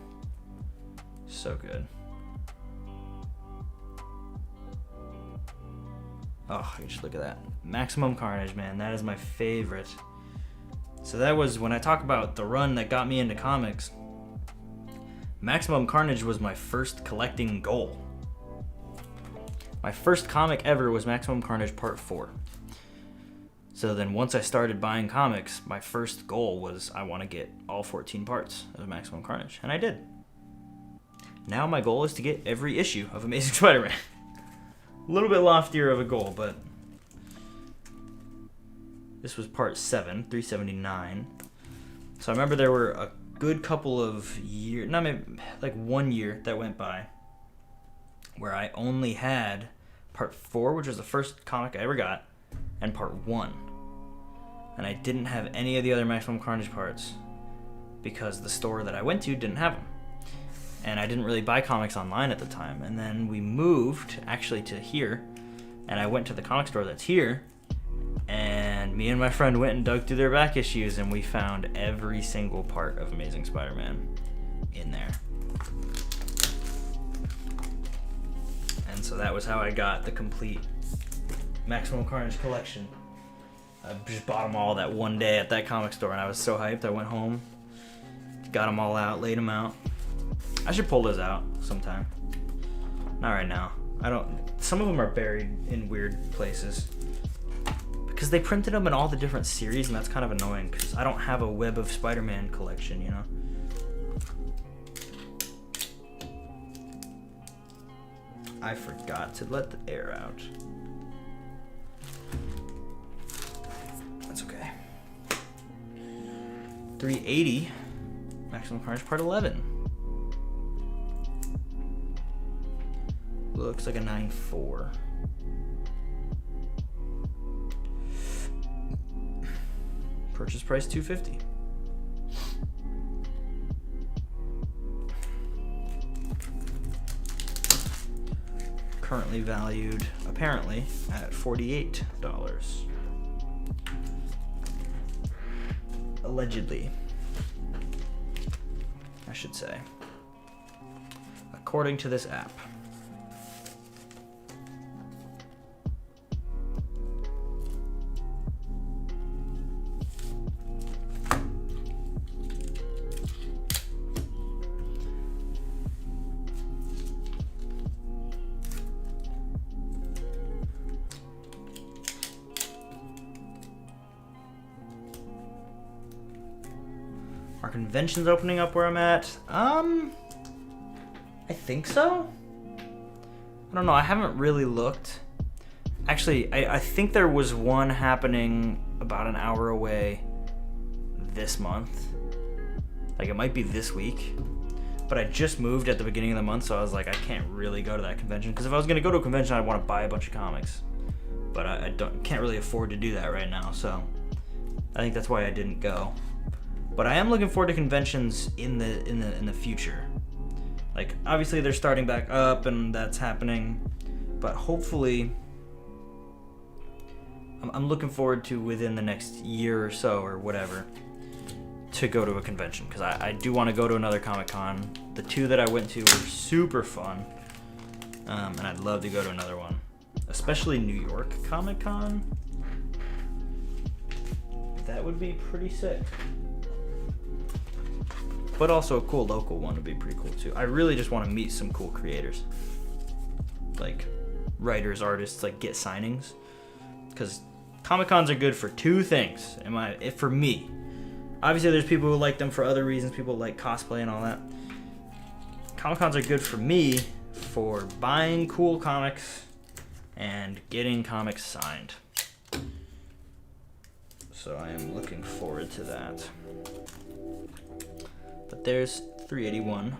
So good. Oh, just look at that. Maximum Carnage, man. That is my favorite. So that was, when I talk about the run that got me into comics, Maximum Carnage was my first collecting goal. My first comic ever was Maximum Carnage Part 4. So then once I started buying comics, my first goal was I want to get all 14 parts of Maximum Carnage. And I did. Now my goal is to get every issue of Amazing Spider-Man. A little bit loftier of a goal, but this was part 7, 379. So I remember there were a good couple of years, not maybe, like 1 year that went by where I only had part 4, which was the first comic I ever got, and part 1. And I didn't have any of the other Maximum Carnage parts because the store that I went to didn't have them. And I didn't really buy comics online at the time. And then we moved actually to here, and I went to the comic store that's here, and me and my friend went and dug through their back issues, and we found every single part of Amazing Spider-Man in there. And so that was how I got the complete Maximum Carnage collection. I just bought them all that one day at that comic store, and I was so hyped. I went home, got them all out, laid them out. I should pull those out sometime. Not right now. Some of them are buried in weird places because they printed them in all the different series, and that's kind of annoying because I don't have a Web of Spider-Man collection, you know? I forgot to let the air out. That's okay. 380, Maximum Carnage Part 11. Looks like a 9.4. Purchase price $250. Currently valued, apparently, at $48. Allegedly, I should say, according to this app. Are conventions opening up where I'm at? I think so. I don't know. I haven't really looked. Actually, I think there was one happening about an hour away this month. Like, it might be this week. But I just moved at the beginning of the month, so I was like, I can't really go to that convention. Because if I was going to go to a convention, I'd want to buy a bunch of comics. But I can't really afford to do that right now, so I think that's why I didn't go. But I am looking forward to conventions in the future. Like, obviously they're starting back up and that's happening, but hopefully I'm looking forward to within the next year or so or whatever to go to a convention, because I do want to go to another Comic-Con. The 2 that I went to were super fun, and I'd love to go to another one, especially New York Comic-Con. That would be pretty sick. But also a cool local one would be pretty cool too. I really just want to meet some cool creators. Like writers, artists, like get signings. Because Comic-Cons are good for 2 things, for me. Obviously there's people who like them for other reasons, people who like cosplay and all that. Comic-Cons are good for me for buying cool comics and getting comics signed. So I am looking forward to that. But there's 381.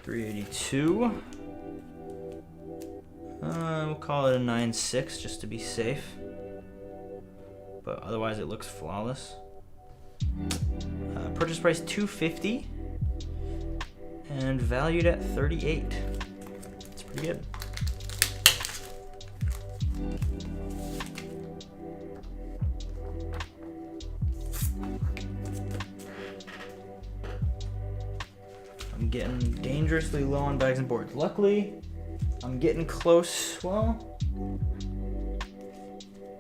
382. We'll call it a 9.6 just to be safe. But otherwise it looks flawless. Purchase price $250 and valued at $38. It's pretty good. I'm getting dangerously low on bags and boards. Luckily, I'm getting close. Well,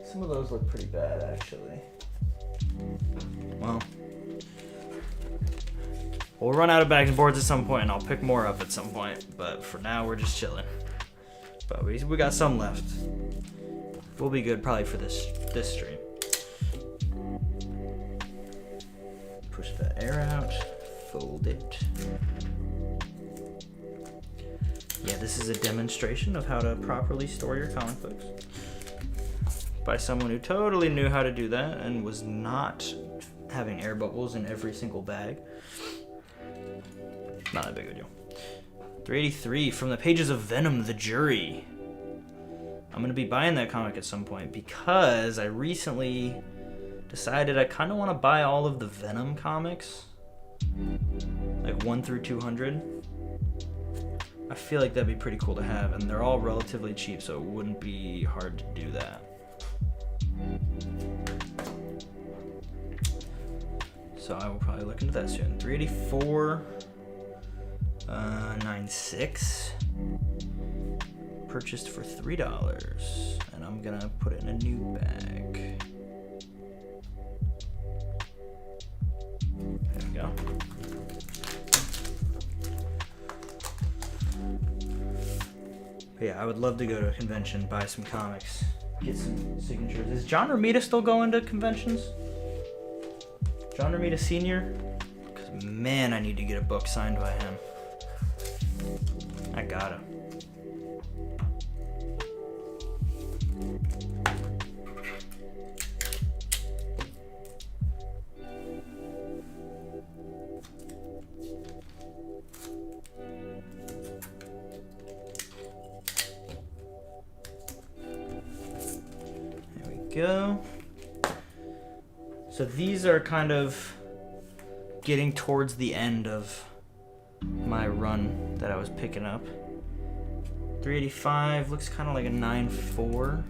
some of those look pretty bad, actually. Well, we'll run out of bags and boards at some point, and I'll pick more up at some point. But for now, we're just chilling. But we got some left. We'll be good probably for this stream. Push the air out. Fold it. Yeah, this is a demonstration of how to properly store your comic books by someone who totally knew how to do that and was not having air bubbles in every single bag. Not that big of a deal. 383 from the pages of Venom, the Jury. I'm gonna be buying that comic at some point because I recently decided I kind of want to buy all of the Venom comics, like 1 through 200. I feel like that'd be pretty cool to have, and they're all relatively cheap, so it wouldn't be hard to do that. So I will probably look into that soon. 384, 96. Purchased for $3, and I'm gonna put it in a new bag. There we go. But yeah, I would love to go to a convention, buy some comics, get some signatures. Is John Romita still going to conventions? John Romita Sr.? Because man, I need to get a book signed by him. I gotta. Go. So these are kind of getting towards the end of my run that I was picking up. 385 looks kind of like a 9.4.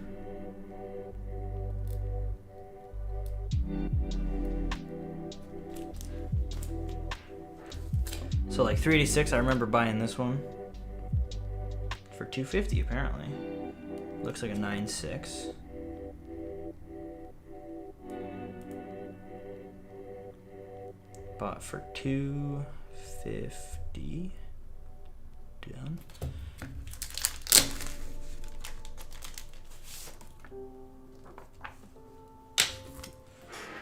So like 386, I remember buying this one for $250 apparently. Looks like a 9.6. Bought for $250. Done.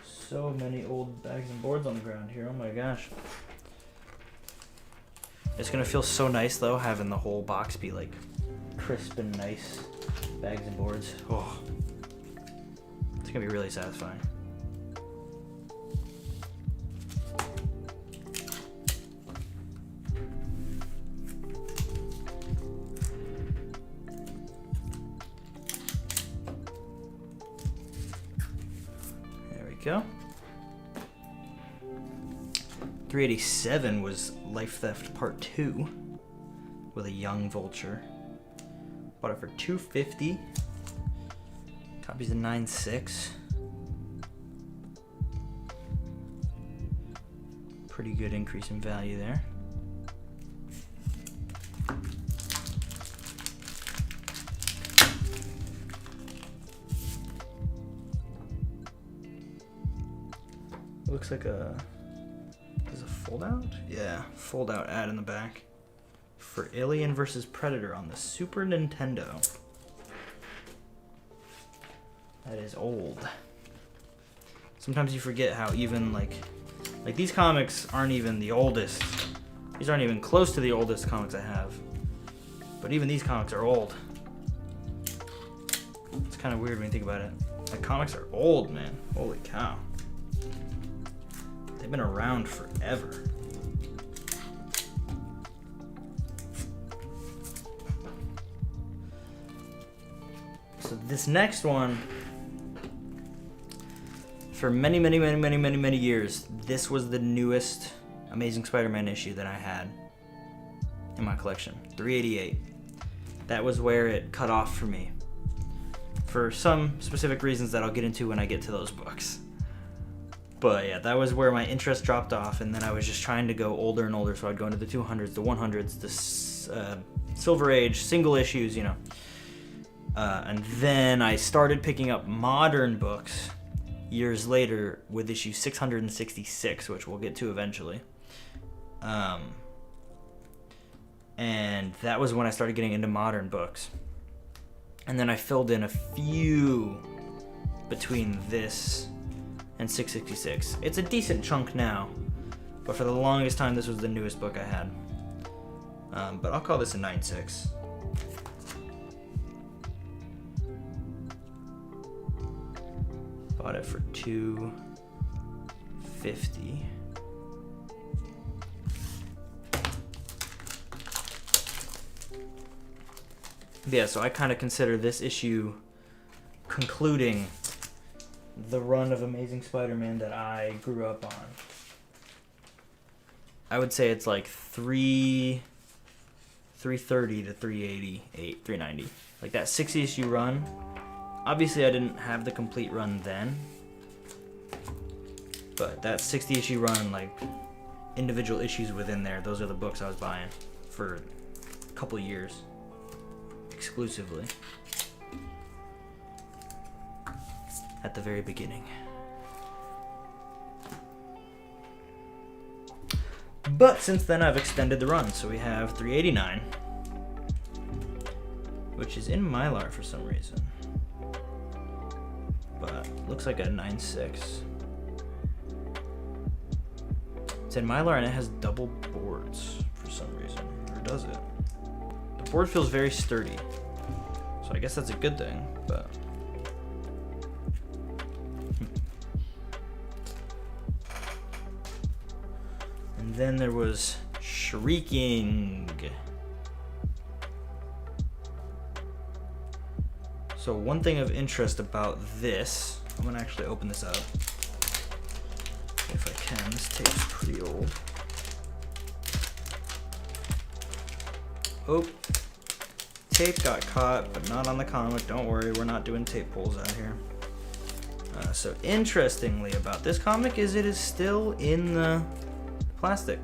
So many old bags and boards on the ground here. Oh my gosh. It's gonna feel so nice though, having the whole box be like crisp and nice bags and boards. Oh, it's gonna be really satisfying. Go. 387 was Life Theft Part 2 with a young Vulture. Bought it for $250. Copies of 9.6. Pretty good increase in value there. Looks like a fold out? Yeah, fold out ad in the back for Alien vs. Predator on the Super Nintendo. That is old. Sometimes you forget how even like these comics aren't even the oldest. These aren't even close to the oldest comics I have. But even these comics are old. It's kind of weird when you think about it. Like comics are old, man. Holy cow. They've been around forever. So this next one, for many years, this was the newest Amazing Spider-Man issue that I had in my collection. 388. That was where it cut off for me. For some specific reasons that I'll get into when I get to those books. But yeah, that was where my interest dropped off, and then I was just trying to go older and older, so I'd go into the 200s, the 100s, the Silver Age, single issues, you know. And then I started picking up modern books years later with issue 666, which we'll get to eventually. And that was when I started getting into modern books. And then I filled in a few between this and 666. It's a decent chunk now, but for the longest time this was the newest book I had. But I'll call this a 9.6. Bought it for $250. Yeah, so I kind of consider this issue concluding the run of Amazing Spider-Man that I grew up on. I would say it's like 330 to 388, 390. Like that 60 issue run. Obviously I didn't have the complete run then. But that 60 issue run, like individual issues within there, those are the books I was buying for a couple years. Exclusively. At the very beginning. But since then I've extended the run, so we have 389, which is in Mylar for some reason, but looks like a 9.6. It's in Mylar and it has double boards for some reason, or does it? The board feels very sturdy, so I guess that's a good thing, but and then there was Shrieking. So one thing of interest about this, I'm gonna actually open this up if I can. This tape's pretty old. Oh, tape got caught, but not on the comic. Don't worry, we're not doing tape pulls out here. So interestingly about this comic is it is still in the plastic.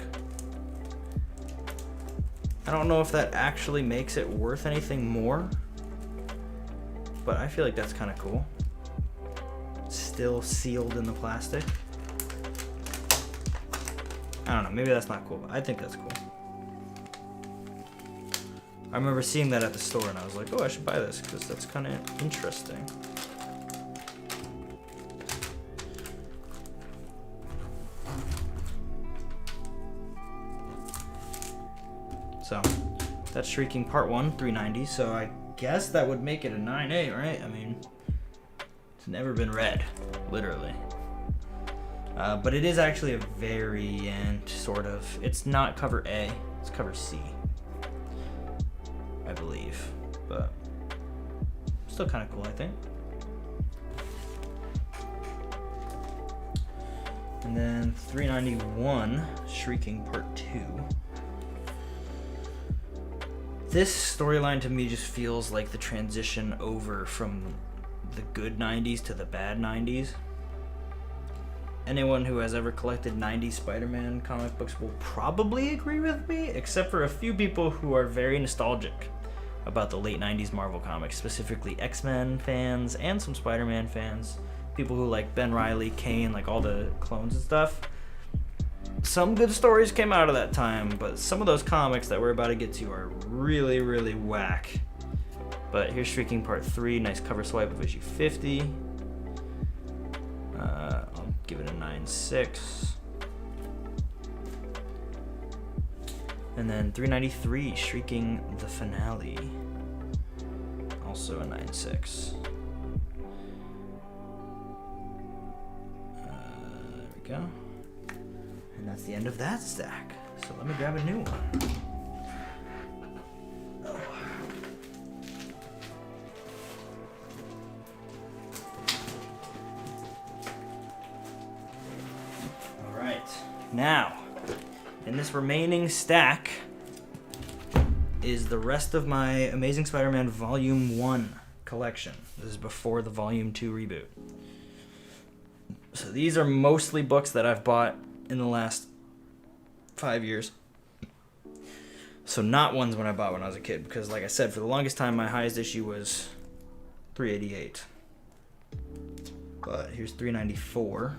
I don't know if that actually makes it worth anything more, but I feel like that's kind of cool. Still sealed in the plastic. I don't know, maybe that's not cool, but I think that's cool. I remember seeing that at the store and I was like, oh, I should buy this because that's kind of interesting. So that's Shrieking Part 1, 390. So I guess that would make it a 9A, right? I mean, it's never been read, literally. But it is actually a variant, sort of. It's not cover A, it's cover C, I believe. But still kind of cool, I think. And then 391, Shrieking Part 2. This storyline to me just feels like the transition over from the good 90s to the bad 90s. Anyone who has ever collected 90s Spider-Man comic books will probably agree with me, except for a few people who are very nostalgic about the late 90s Marvel comics, specifically X-Men fans and some Spider-Man fans. People who like Ben Reilly, Kane, like all the clones and stuff. Some good stories came out of that time, but some of those comics that we're about to get to are really, really whack. But here's Shrieking Part 3, nice cover swipe of issue 50. I'll give it a 9.6. And then 393, Shrieking the Finale. Also a 9.6. There we go. And that's the end of that stack. So let me grab a new one. Oh. All right. Now, in this remaining stack is the rest of my Amazing Spider-Man Volume 1 collection. This is before the Volume 2 reboot. So these are mostly books that I've bought in the last 5 years. So not ones when I bought when I was a kid, because like I said, for the longest time my highest issue was 388. But here's 394,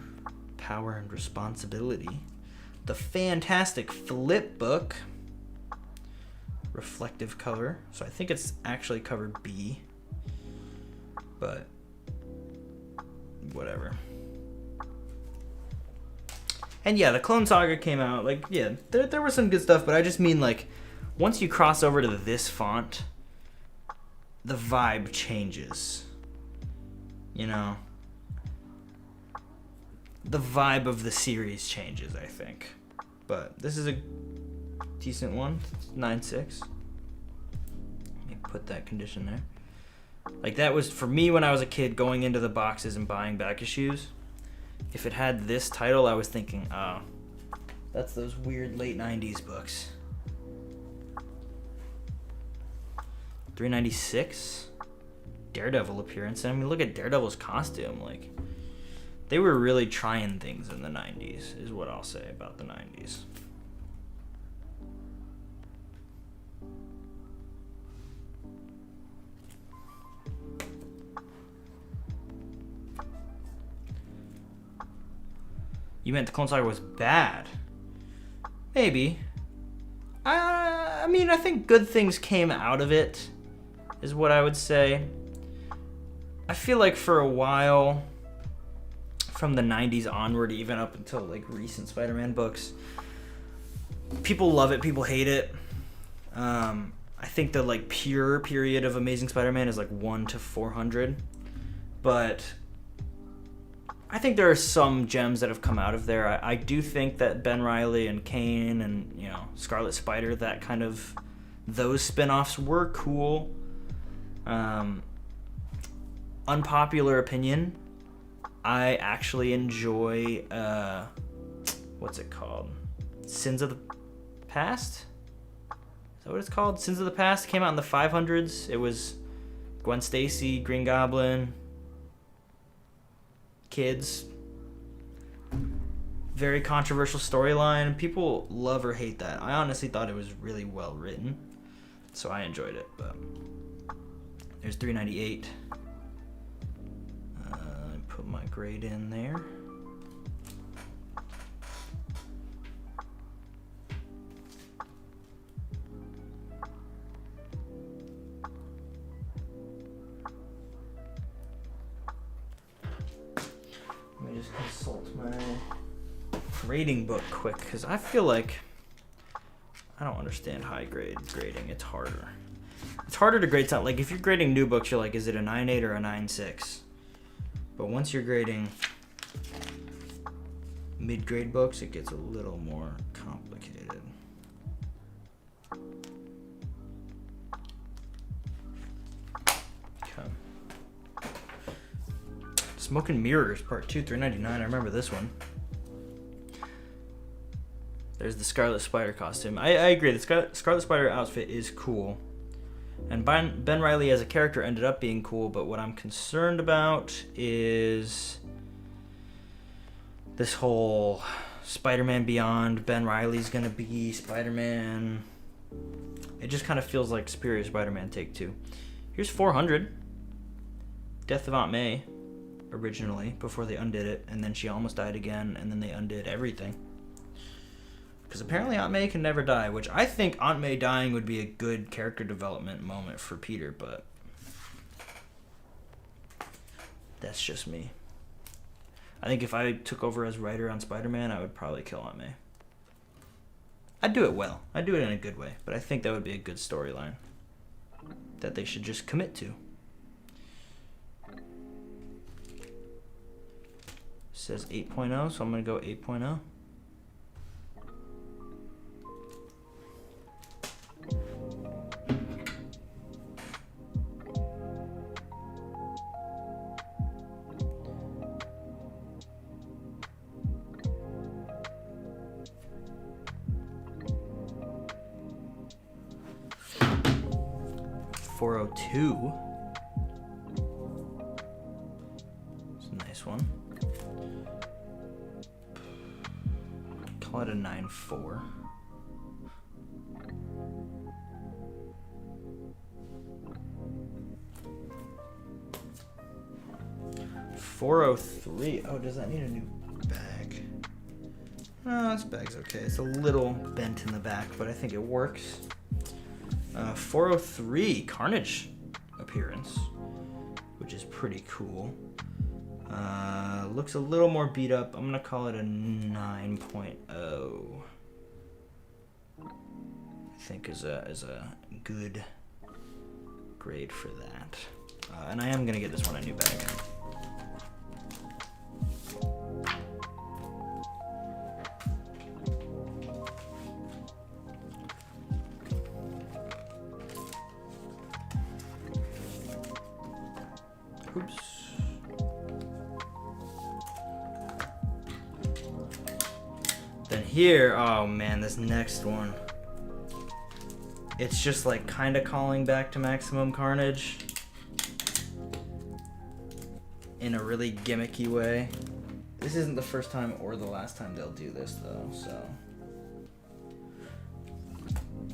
Power and Responsibility. The fantastic flip book, reflective cover. So I think it's actually cover B, but whatever. And yeah, the Clone Saga came out, like, yeah, there was some good stuff, but I just mean, like, once you cross over to this font, the vibe changes. You know? The vibe of the series changes, I think. But this is a decent one, 9.6. Let me put that condition there. Like, that was, for me when I was a kid, going into the boxes and buying back issues. If it had this title, I was thinking, oh, that's those weird late 90s books. 396? Daredevil appearance. I mean, look at Daredevil's costume. Like, they were really trying things in the 90s, is what I'll say about the 90s. You meant the Clone Saga was bad? Maybe. I mean, I think good things came out of it, is what I would say. I feel like for a while, from the 90s onward, even up until like recent Spider-Man books, people love it, people hate it. I think the like pure period of Amazing Spider-Man is like 1 to 400, but I think there are some gems that have come out of there. I do think that Ben Reilly and Kane and, you know, Scarlet Spider, that kind of, those spin-offs were cool. Unpopular opinion, I actually enjoy, what's it called? Sins of the Past? Is that what it's called? Sins of the Past came out in the 500s. It was Gwen Stacy, Green Goblin, kids. Very controversial storyline. People love or hate that. I honestly thought it was really well written, so I enjoyed it. But there's 398. Put my grade in there. Let me just consult my grading book quick, because I feel like I don't understand high grade grading. It's harder. It's harder to grade something. Like, if you're grading new books, you're like, is it a 9.8 or a 9.6? But once you're grading mid-grade books, it gets a little more complicated. Okay. Smoke and Mirrors, Part 2, $3.99. I remember this one. There's the Scarlet Spider costume. I agree. The Scarlet Spider outfit is cool. And Ben Reilly as a character ended up being cool, but what I'm concerned about is this whole Spider-Man Beyond, Ben Reilly's gonna be Spider-Man. It just kind of feels like Superior Spider-Man Take 2. Here's 400. Death of Aunt May, originally, before they undid it, and then she almost died again, and then they undid everything. Because apparently Aunt May can never die, which I think Aunt May dying would be a good character development moment for Peter, but that's just me. I think if I took over as writer on Spider-Man, I would probably kill Aunt May. I'd do it well. I'd do it in a good way, but I think that would be a good storyline that they should just commit to. It says 8.0, so I'm going to go 8.0. .402. It's a nice one. Call it a 9.4. .403. Oh, does that need a new bag? No, this bag's okay. It's a little bent in the back, but I think it works. 403 Carnage appearance, which is pretty cool. Looks a little more beat up. I'm gonna call it a 9.0. I think is a good grade for that. And I am gonna get this one a new bag. Oops. Then here, oh man, this next one. It's just like kind of calling back to Maximum Carnage in a really gimmicky way. This isn't the first time or the last time they'll do this though, so.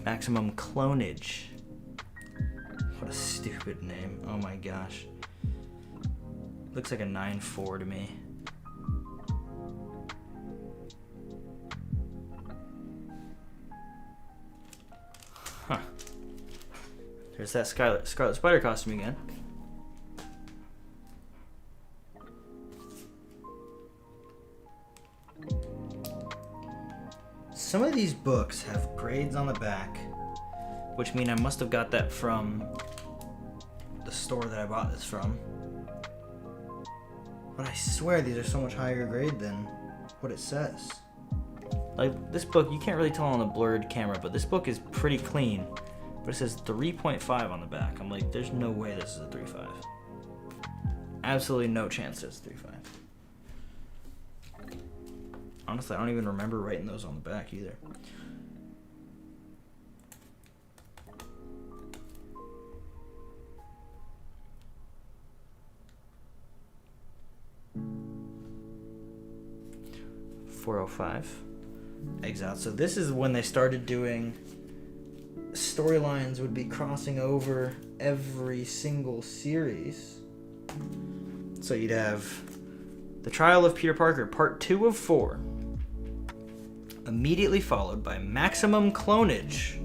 Maximum Clonage. What a stupid name. Oh my gosh. Looks like a 9-4 to me. Huh. There's that Scarlet Spider costume again. Some of these books have grades on the back, which mean I must have got that from the store that I bought this from. But I swear these are so much higher grade than what it says. Like this book, you can't really tell on the blurred camera, but this book is pretty clean. But it says 3.5 on the back. I'm like, there's no way this is a 3.5. Absolutely no chance it's 3.5. Honestly, I don't even remember writing those on the back either. .405 Exiled. So this is when they started doing storylines would be crossing over every single series. So you'd have The Trial of Peter Parker, Part 2 of 4. Immediately followed by Maximum Clonage,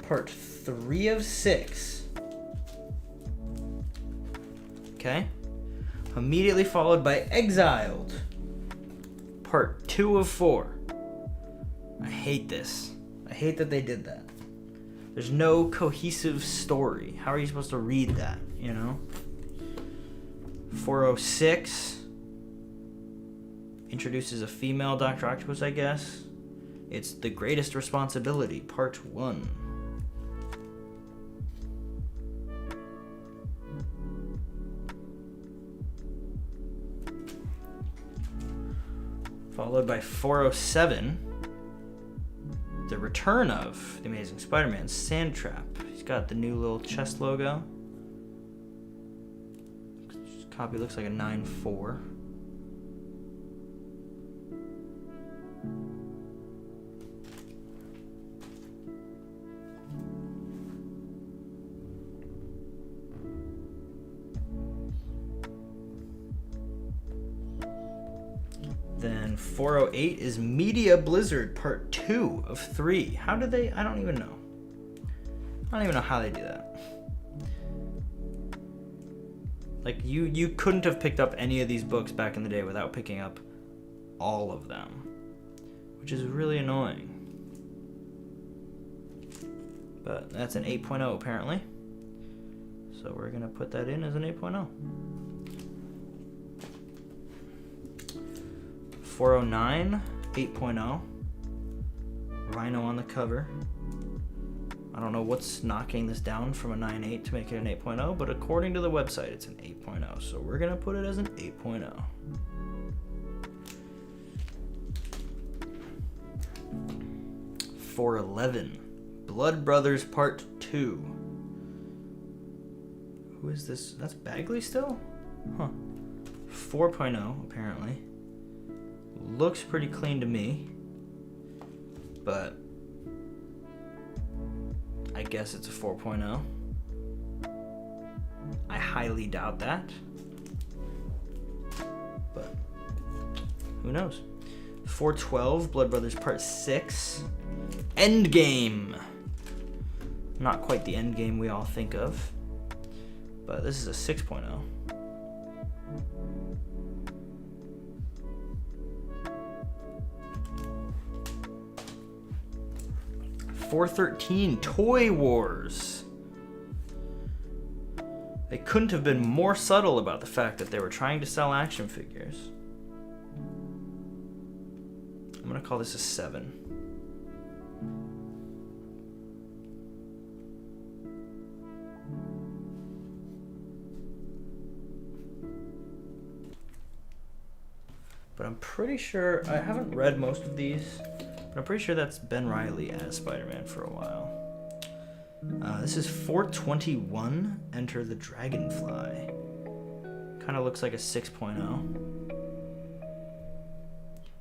Part 3 of 6. Okay? Immediately followed by Exiled, Part 2 of 4. I hate this. I hate that they did that. There's no cohesive story. How are you supposed to read that, you know? 406 introduces a female Dr. Octopus, I guess. It's The Greatest Responsibility, Part 1. Followed by 407, The Return of the Amazing Spider-Man, Sandtrap. He's got the new little chest logo. This copy looks like a 9.4. Then 408 is Media Blizzard Part 2 of 3. How did they? I don't even know. I don't even know how they do that. Like, you couldn't have picked up any of these books back in the day without picking up all of them, which is really annoying. But that's an 8.0 apparently. So we're going to put that in as an 8.0. 409, 8.0. Rhino on the cover. I don't know what's knocking this down from a 9.8 to make it an 8.0, but according to the website, it's an 8.0. So we're going to put it as an 8.0. .411, Blood Brothers Part 2. Who is this? That's Bagley still? Huh. 4.0, apparently. Looks pretty clean to me, but I guess it's a 4.0. I highly doubt that, but who knows. 412, Blood Brothers Part 6, Endgame. Not quite the Endgame we all think of, but this is a 6.0. 413, Toy Wars. They couldn't have been more subtle about the fact that they were trying to sell action figures. I'm gonna call this a 7. I'm pretty sure, I haven't read most of these, but I'm pretty sure that's Ben Reilly as Spider-Man for a while. This is 421, Enter the Dragonfly. Kind of looks like a 6.0.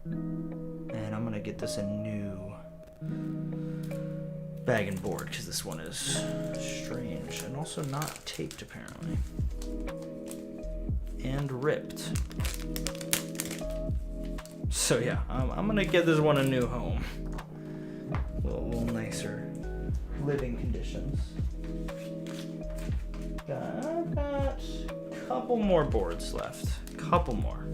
And I'm gonna get this a new bag and board because this one is strange and also not taped apparently. And ripped. So yeah, I'm gonna give this one a new home. A little nicer living conditions. I've got a couple more boards left. Couple more.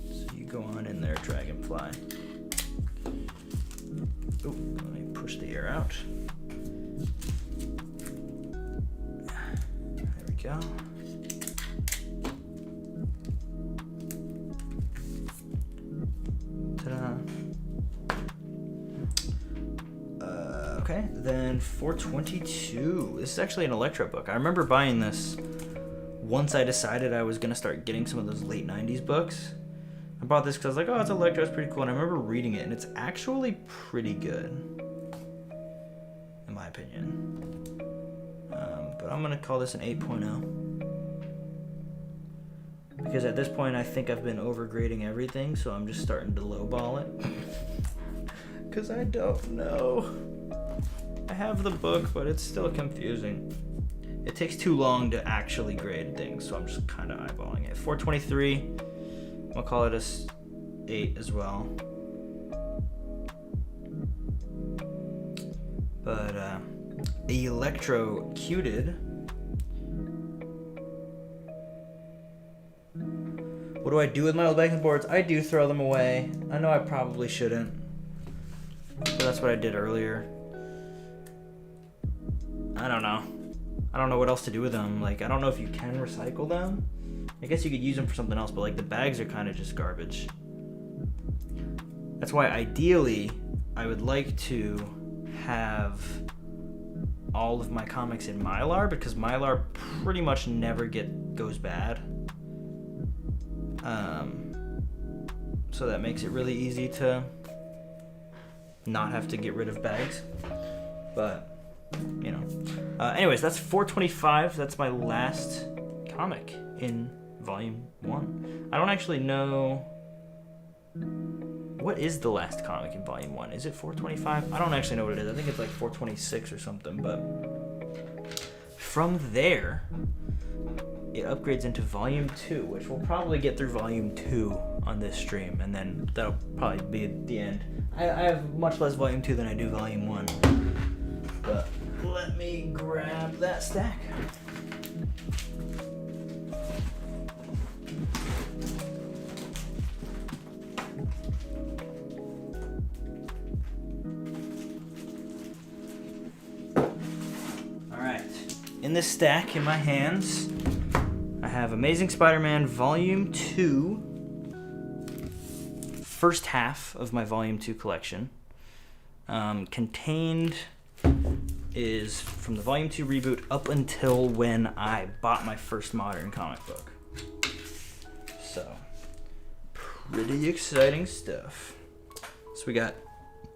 So you go on in there, Dragonfly. Oh, let me push the air out. There we go. Ta-da. Okay, then 422. This is actually an Electro book. I remember buying this once I decided I was gonna start getting some of those late 90s books. I bought this because I was like, oh, it's Electro, it's pretty cool. And I remember reading it, and it's actually pretty good, in my opinion. But I'm gonna call this an 8.0. Because at this point, I think I've been overgrading everything, so I'm just starting to lowball it. Because I don't know. I have the book, but it's still confusing. It takes too long to actually grade things, so I'm just kind of eyeballing it. 423, I'll call it a 8 as well. But electrocuted. What do I do with my old backing boards? I do throw them away. I know I probably shouldn't, but that's what I did earlier. I don't know. I don't know what else to do with them. Like, I don't know if you can recycle them. I guess you could use them for something else, but like the bags are kind of just garbage. That's why ideally I would like to have all of my comics in Mylar, because Mylar pretty much never goes bad. So that makes it really easy to not have to get rid of bags. But, you know. Anyways, that's 425. That's my last comic in Volume 1. I don't actually know... What is the last comic in Volume 1? Is it 425? I don't actually know what it is. I think it's like 426 or something, but... From there, it upgrades into Volume 2, which we'll probably get through Volume 2 on this stream, and then that'll probably be the end. I have much less Volume 2 than I do Volume 1. But let me grab that stack. In this stack in my hands, I have Amazing Spider-Man Volume 2, first half of my Volume 2 collection. Contained is from the Volume 2 reboot up until when I bought my first modern comic book. So, pretty exciting stuff. So we got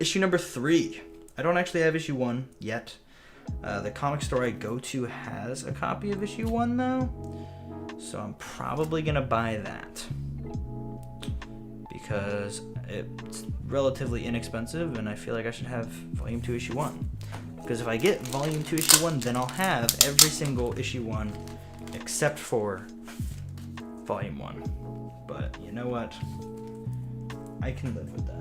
issue number 3. I don't actually have issue 1 yet. The comic store I go to has a copy of issue 1 though, so I'm probably gonna buy that because it's relatively inexpensive and I feel like I should have Volume 2 issue 1. Because if I get Volume 2 issue 1, then I'll have every single issue 1 except for Volume 1. But you know what? I can live with that.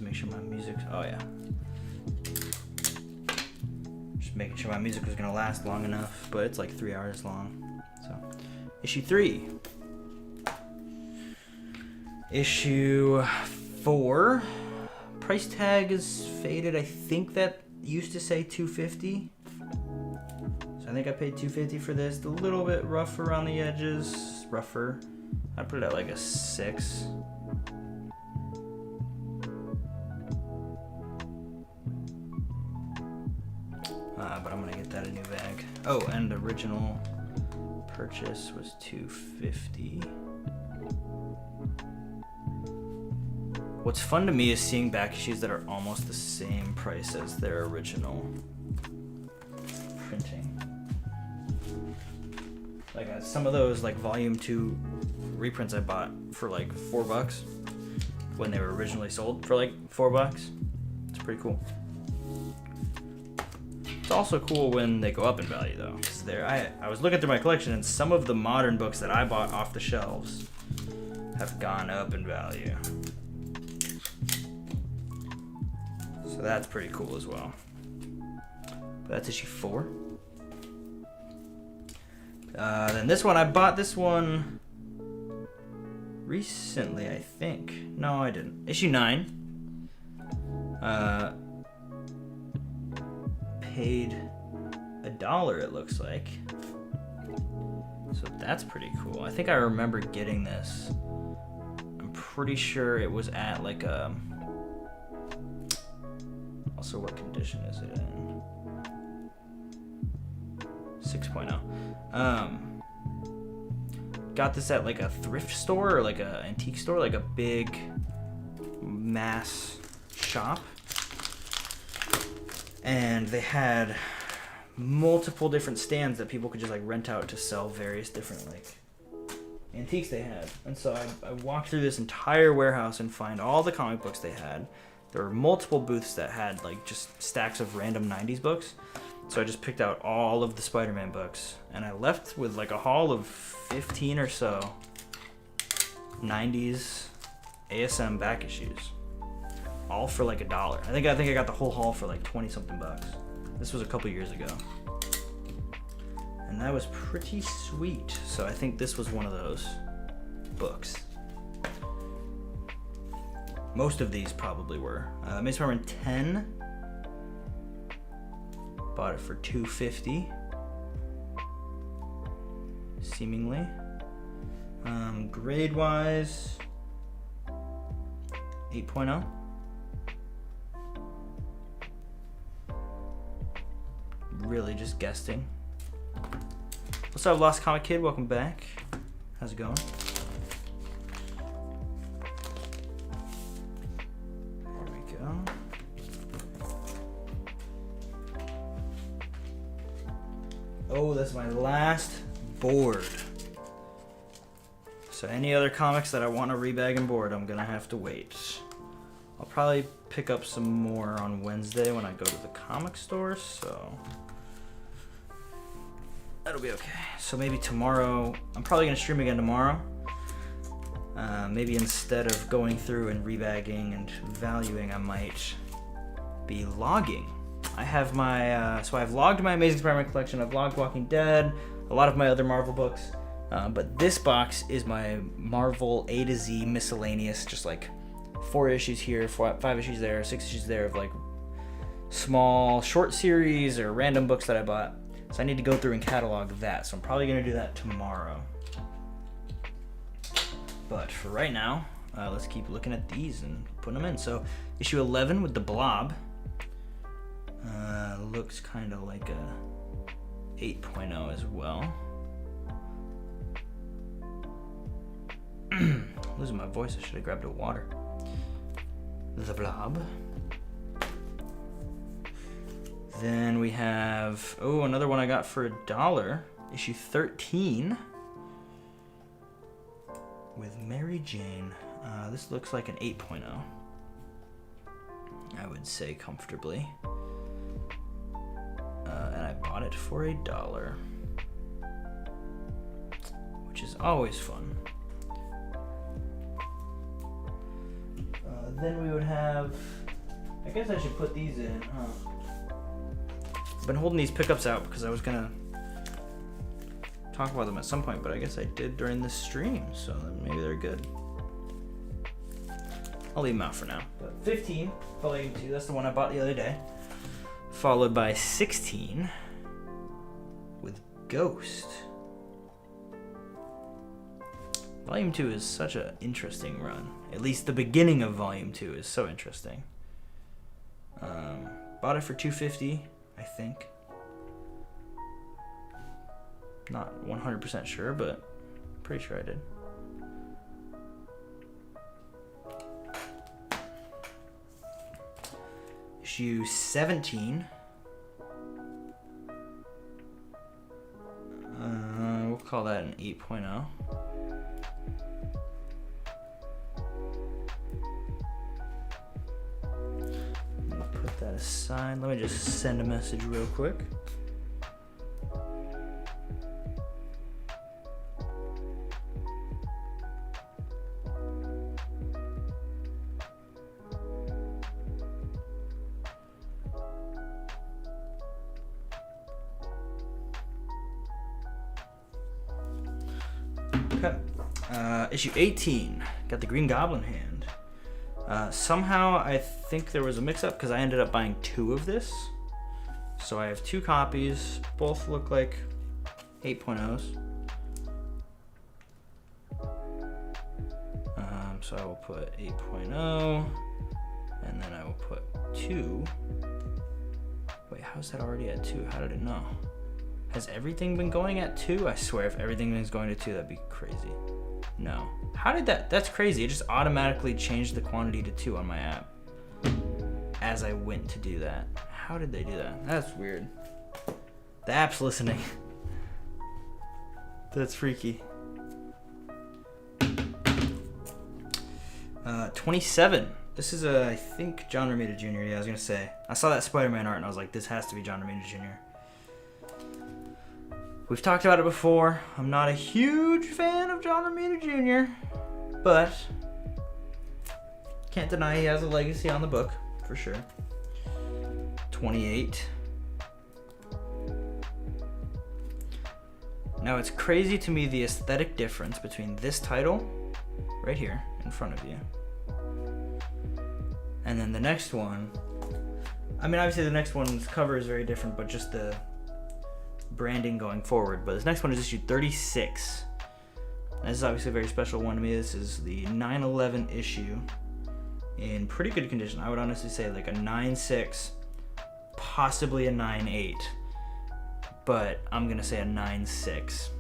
Make sure my music, oh yeah. Just making sure my music was gonna last long enough, but it's like 3 hours long. So, issue 3. Issue 4. Price tag is faded. I think that used to say $250. So I think I paid $250 for this. A little bit rough around the edges. Rougher. I put it at like a 6. But I'm gonna get that a new bag. Oh, and original purchase was $250. What's fun to me is seeing back issues that are almost the same price as their original printing. Like some of those like volume 2 reprints I bought for like $4 when they were originally sold for like $4. It's pretty cool. It's also cool when they go up in value though, because I was looking through my collection and some of the modern books that I bought off the shelves have gone up in value. So that's pretty cool as well. But that's issue 4. Then this one, I bought this one recently, I think. No, I didn't. Issue 9. Paid $1, it looks like. So that's pretty cool. I think I remember getting this. I'm pretty sure it was at like a... Also, what condition is it in? 6.0. Got this at like a thrift store or like a antique store, like a big mass shop. And they had multiple different stands that people could just like rent out to sell various different like antiques they had. And so I walked through this entire warehouse and find all the comic books they had. There were multiple booths that had like just stacks of random 90s books. So I just picked out all of the Spider-Man books and I left with like a haul of 15 or so 90s ASM back issues. All for like $1. I think I got the whole haul for like 20 something bucks. This was a couple years ago. And that was pretty sweet. So I think this was one of those books. Most of these probably were. Amazing Spider-Man 10. Bought it for $250. Seemingly. Grade-wise, 8.0. Really just guessing. What's up, Lost Comic Kid? Welcome back. How's it going? There we go. Oh, that's my last board. So any other comics that I want to rebag and board, I'm gonna have to wait. I'll probably pick up some more on Wednesday when I go to the comic store, so that'll be okay. So maybe tomorrow, I'm probably gonna stream again tomorrow. Maybe instead of going through and rebagging and valuing, I might be logging. I have my, so I've logged my Amazing Spider-Man collection, I've logged Walking Dead, a lot of my other Marvel books, but this box is my Marvel A to Z miscellaneous, just like 4 issues here, 5 issues there, 6 issues there of like small short series or random books that I bought. So I need to go through and catalog that, so I'm probably gonna do that tomorrow. But for right now, let's keep looking at these and putting them in. So issue 11 with the Blob. Looks kind of like a 8.0 as well. Losing my voice, I should have grabbed a water. The Blob. Then we have, oh, another one I got for $1. Issue 13 with Mary Jane. This looks like an 8.0. I would say comfortably. And I bought it for $1, which is always fun. Then we would have, I guess I should put these in, huh? I've been holding these pickups out because I was gonna talk about them at some point, but I guess I did during this stream, so maybe they're good. I'll leave them out for now. But 15, volume 2, that's the one I bought the other day. Followed by 16 with Ghost. Volume 2 is such an interesting run. At least the beginning of Volume 2 is so interesting. Bought it for $250, I think. Not 100% sure, but pretty sure I did. Issue 17. We'll call that an 8.0. Put that aside. Let me just send a message real quick. Okay. Issue 18. Got the Green Goblin hand. Somehow I think there was a mix-up because I ended up buying 2 of this. So I have 2 copies. Both look like 8.0s. So I will put 8.0 and then I will put 2. Wait, how is that already at 2? How did it know? Has everything been going at 2? I swear if everything is going to 2, that'd be crazy. No. How did that? That's crazy. It just automatically changed the quantity to 2 on my app as I went to do that. How did they do that? That's weird. The app's listening. That's freaky. 27. This is I think John Romita Jr. Yeah, I was gonna say. I saw that Spider-Man art and I was like, this has to be John Romita Jr. We've talked about it before. I'm not a huge fan of John Romita Jr., but can't deny he has a legacy on the book, for sure. 28. Now it's crazy to me the aesthetic difference between this title, right here, in front of you, and then the next one. I mean, obviously the next one's cover is very different, but just the branding going forward. But this next one is issue 36. This is obviously a very special one to me. This is the 9/11 issue in pretty good condition. I would honestly say like a 9.6, possibly a 9.8, but I'm gonna say a 9.6.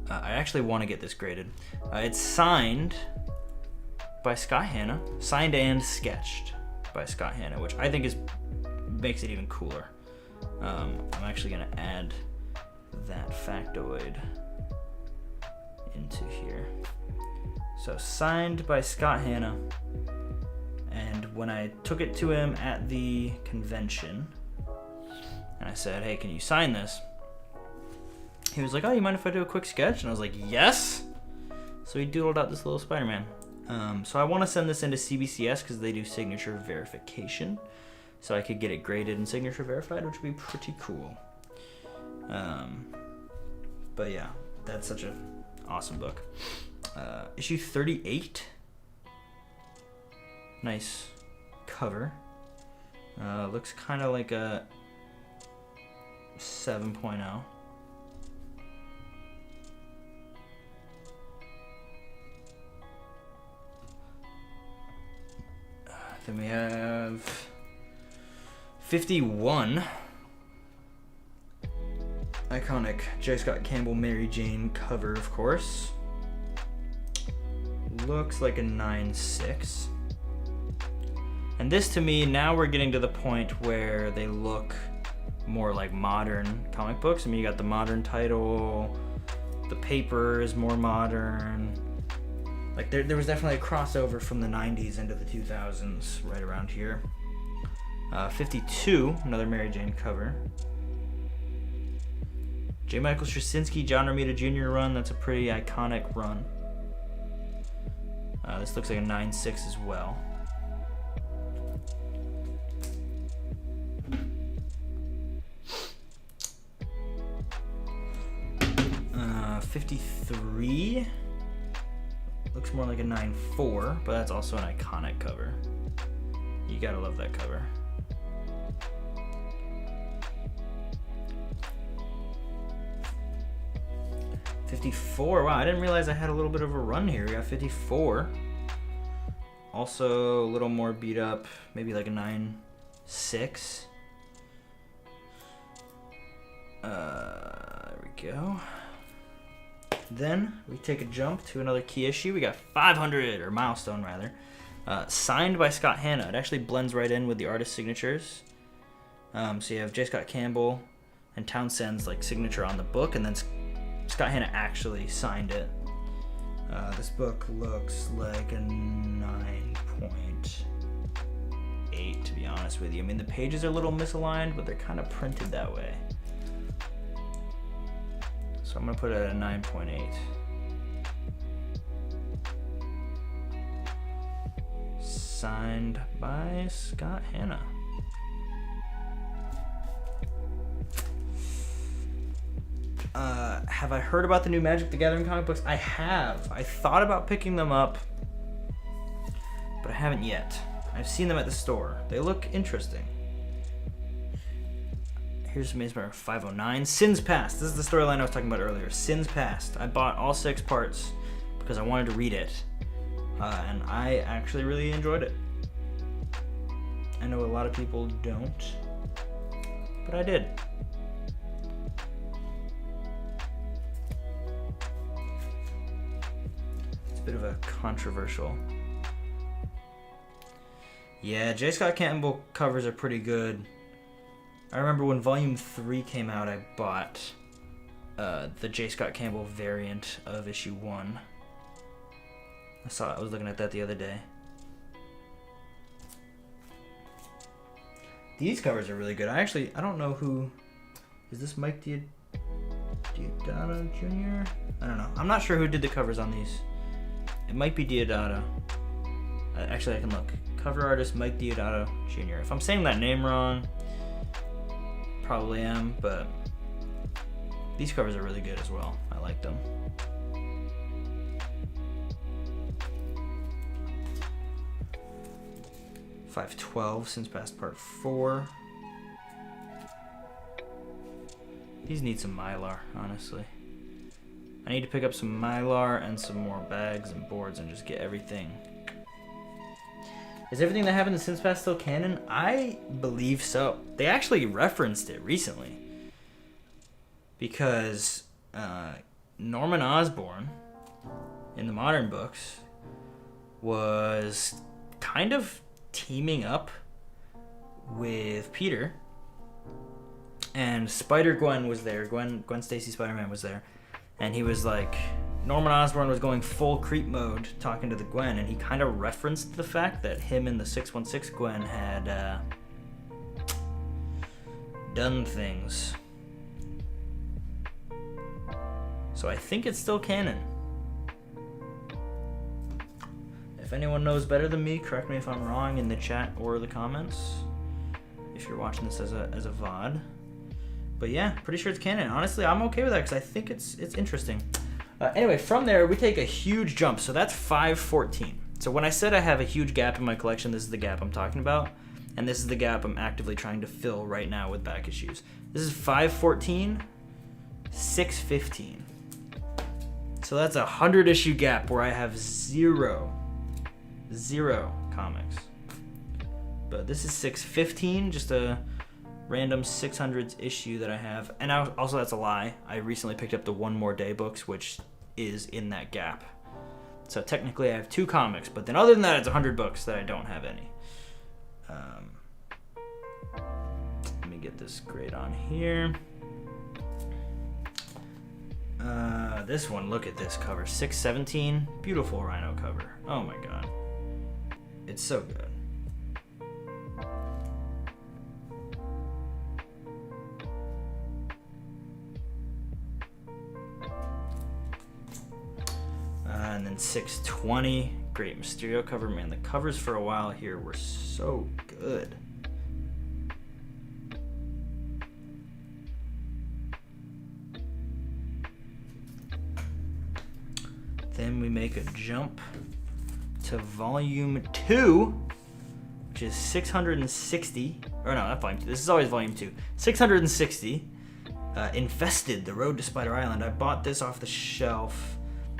I actually want to get this graded. It's signed by Scott Hanna, signed and sketched by Scott Hanna, which I think makes it even cooler. I'm actually gonna add that factoid into here. So signed by Scott Hanna, and when I took it to him at the convention and I said, hey, can you sign this? He was like, oh, you mind if I do a quick sketch? And I was like, yes! So he doodled out this little Spider-Man. So I want to send this into CBCS because they do signature verification. So I could get it graded and signature verified, which would be pretty cool. But yeah, that's such an awesome book. Issue 38. Nice cover. Looks kind of like a 7.0. Then we have 51. Iconic J. Scott Campbell Mary Jane cover, of course. Looks like a 9.6. And this, to me, now we're getting to the point where they look more like modern comic books. I mean, you got the modern title, the paper is more modern. Like there was definitely a crossover from the 90s into the 2000s right around here. 52, another Mary Jane cover. J. Michael Straczynski, John Romita Jr. run. That's a pretty iconic run. This looks like a 9.6 as well. $53. Looks more like a 9.4, but that's also an iconic cover. You gotta love that cover. $54. Wow, I didn't realize I had a little bit of a run here. We got 54. Also a little more beat up, maybe like a 9.6. There we go. Then we take a jump to another key issue. We got 500, or milestone rather, signed by Scott Hanna. It actually blends right in with the artist signatures. So you have J. Scott Campbell and Townsend's like signature on the book, and then Scott Hanna actually signed it. This book looks like a 9.8, to be honest with you. I mean, the pages are a little misaligned, but they're kind of printed that way. So I'm gonna put it at a 9.8. Signed by Scott Hanna. Have I heard about the new Magic the Gathering comic books? I have. I thought about picking them up, but I haven't yet. I've seen them at the store. They look interesting. Here's Maze Runner 509. Sins Past. This is the storyline I was talking about earlier. Sins Past. I bought all 6 parts because I wanted to read it. And I actually really enjoyed it. I know a lot of people don't, but I did. It's a bit of a controversial. Yeah, J. Scott Campbell covers are pretty good. I remember when Volume 3 came out, I bought the J. Scott Campbell variant of issue 1. I was looking at that the other day. These covers are really good. I don't know who... Is this Mike Diodato Jr.? I don't know. I'm not sure who did the covers on these. It might be Diodato. Actually, I can look. Cover artist Mike Diodato Jr. If I'm saying that name wrong, probably am, but these covers are really good as well. I like them. $5.12 Sins Past Part 4. These need some Mylar, honestly. I need to pick up some Mylar and some more bags and boards and just get everything. Is everything that happened in Sins Past still canon? I believe so. They actually referenced it recently. Because Norman Osborn, in the modern books, was kind of teaming up with Peter. And Spider-Gwen was there. Gwen Stacy Spider-Man was there. And he was like... Norman Osborn was going full creep mode talking to the Gwen, and he kind of referenced the fact that him and the 616 Gwen had done things. So I think it's still canon. If anyone knows better than me, correct me if I'm wrong in the chat or the comments, if you're watching this as a VOD. But yeah, pretty sure it's canon. Honestly, I'm okay with that because I think it's interesting. Anyway, from there, we take a huge jump. So that's 514. So when I said I have a huge gap in my collection, this is the gap I'm talking about. And this is the gap I'm actively trying to fill right now with back issues. This is 514, 615. So that's a 100-issue gap where I have zero comics. But this is 615, just a random 600s issue that I have. And also, that's a lie. I recently picked up the One More Day books, which is in that gap. So technically I have 2 comics, but then other than that, it's 100 books that I don't have any. Let me get this grade on here. This one, look at this cover. 617, beautiful Rhino cover. Oh my god. It's so good. And then 620, great Mysterio cover. Man, the covers for a while here were so good. then we make a jump to volume 2, which is 660. Or no, not volume 2. This is always volume 2. 660. Infested, The Road to Spider Island. I bought this off the shelf,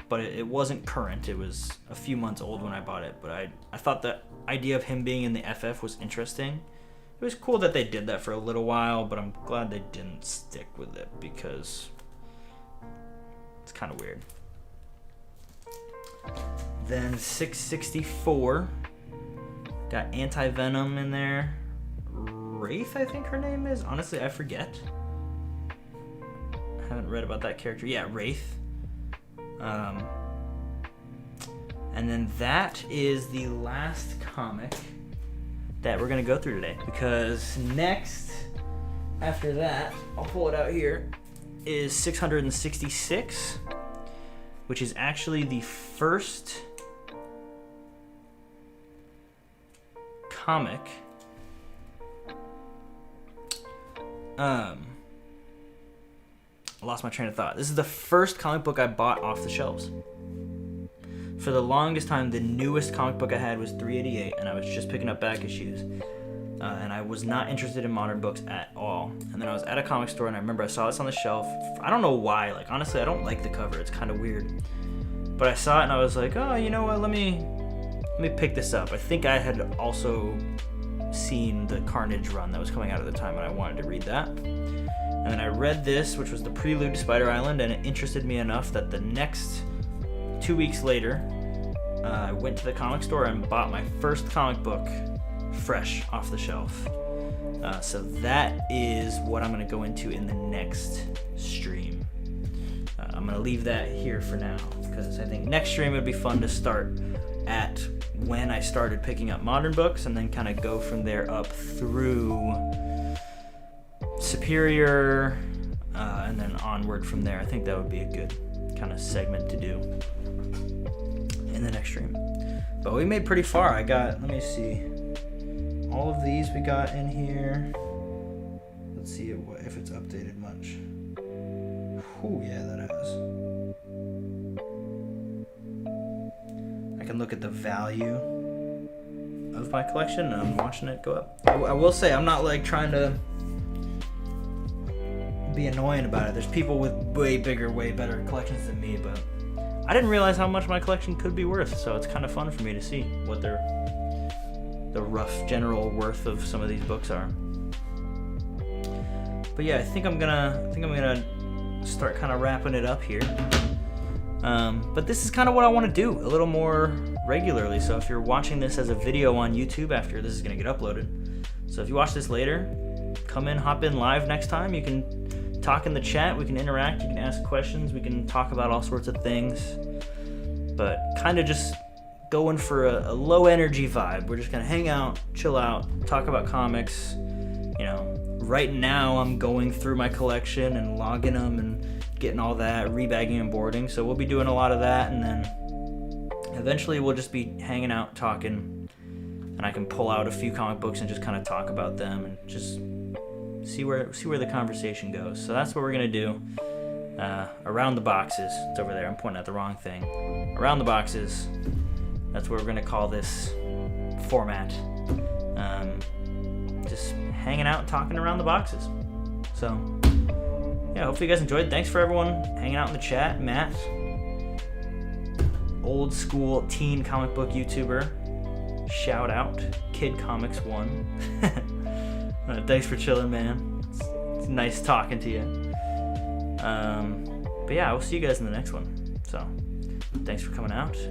but it wasn't current. It was a few months old when I bought it, but I thought the idea of him being in the FF was interesting. It was cool that they did that for a little while, but I'm glad they didn't stick with it because it's kind of weird. Then 664, got Anti-Venom in there. Wraith, I think her name is. Honestly, I forget. I haven't read about that character. Yeah, Wraith. And then that is the last comic that we're gonna go through today, because next, after that, I'll pull it out here, is 666, which is actually the first comic I lost my train of thought. This is the first comic book I bought off the shelves. For the longest time, the newest comic book I had was 388, and I was just picking up back issues. And I was not interested in modern books at all. And then I was at a comic store, and I remember I saw this on the shelf. I don't know why. Like, honestly, I don't like the cover. It's kind of weird. But I saw it, and I was like, oh, you know what? Let me pick this up. I think I had also seen the Carnage run that was coming out at the time, and I wanted to read that. And then I read this, which was the prelude to Spider Island, and it interested me enough that the next 2 weeks later, I went to the comic store and bought my first comic book fresh off the shelf. So that is what I'm going to go into in the next stream. I'm going to leave that here for now, because I think next stream would be fun to start at when I started picking up modern books and then kind of go from there up through Superior, and then onward from there. I think that would be a good kind of segment to do in the next stream. But we made pretty far. let me see, all of these we got in here. Let's see if it's updated much. Oh yeah, that has. I can look at the value of my collection, and I'm watching it go up. I will say, I'm not like trying to be annoying about it. There's people with way bigger, way better collections than me, but I didn't realize how much my collection could be worth, so it's kind of fun for me to see what the rough general worth of some of these books are. But yeah, I think I'm gonna start kind of wrapping it up here. But this is kind of what I want to do a little more regularly. So if you're watching this as a video on YouTube after this is gonna get uploaded, so if you watch this later, come in, hop in live next time. You can talk in the chat, we can interact, you can ask questions, we can talk about all sorts of things, but kind of just going for a low energy vibe. We're just gonna hang out, chill out, talk about comics. You know, right now I'm going through my collection and logging them and getting all that, rebagging and boarding, so we'll be doing a lot of that, and then eventually we'll just be hanging out, talking, and I can pull out a few comic books and just kind of talk about them and just see where the conversation goes. So that's what we're gonna do. Around the boxes, it's over there, I'm pointing at the wrong thing. Around the boxes, that's what we're gonna call this format. Just hanging out and talking around the boxes. So yeah, hopefully you guys enjoyed. Thanks for everyone hanging out in the chat. Matt, old school teen comic book YouTuber, shout out Kid Comics 1. Thanks for chilling, man. It's nice talking to you. But yeah, I will see you guys in the next one. So, thanks for coming out.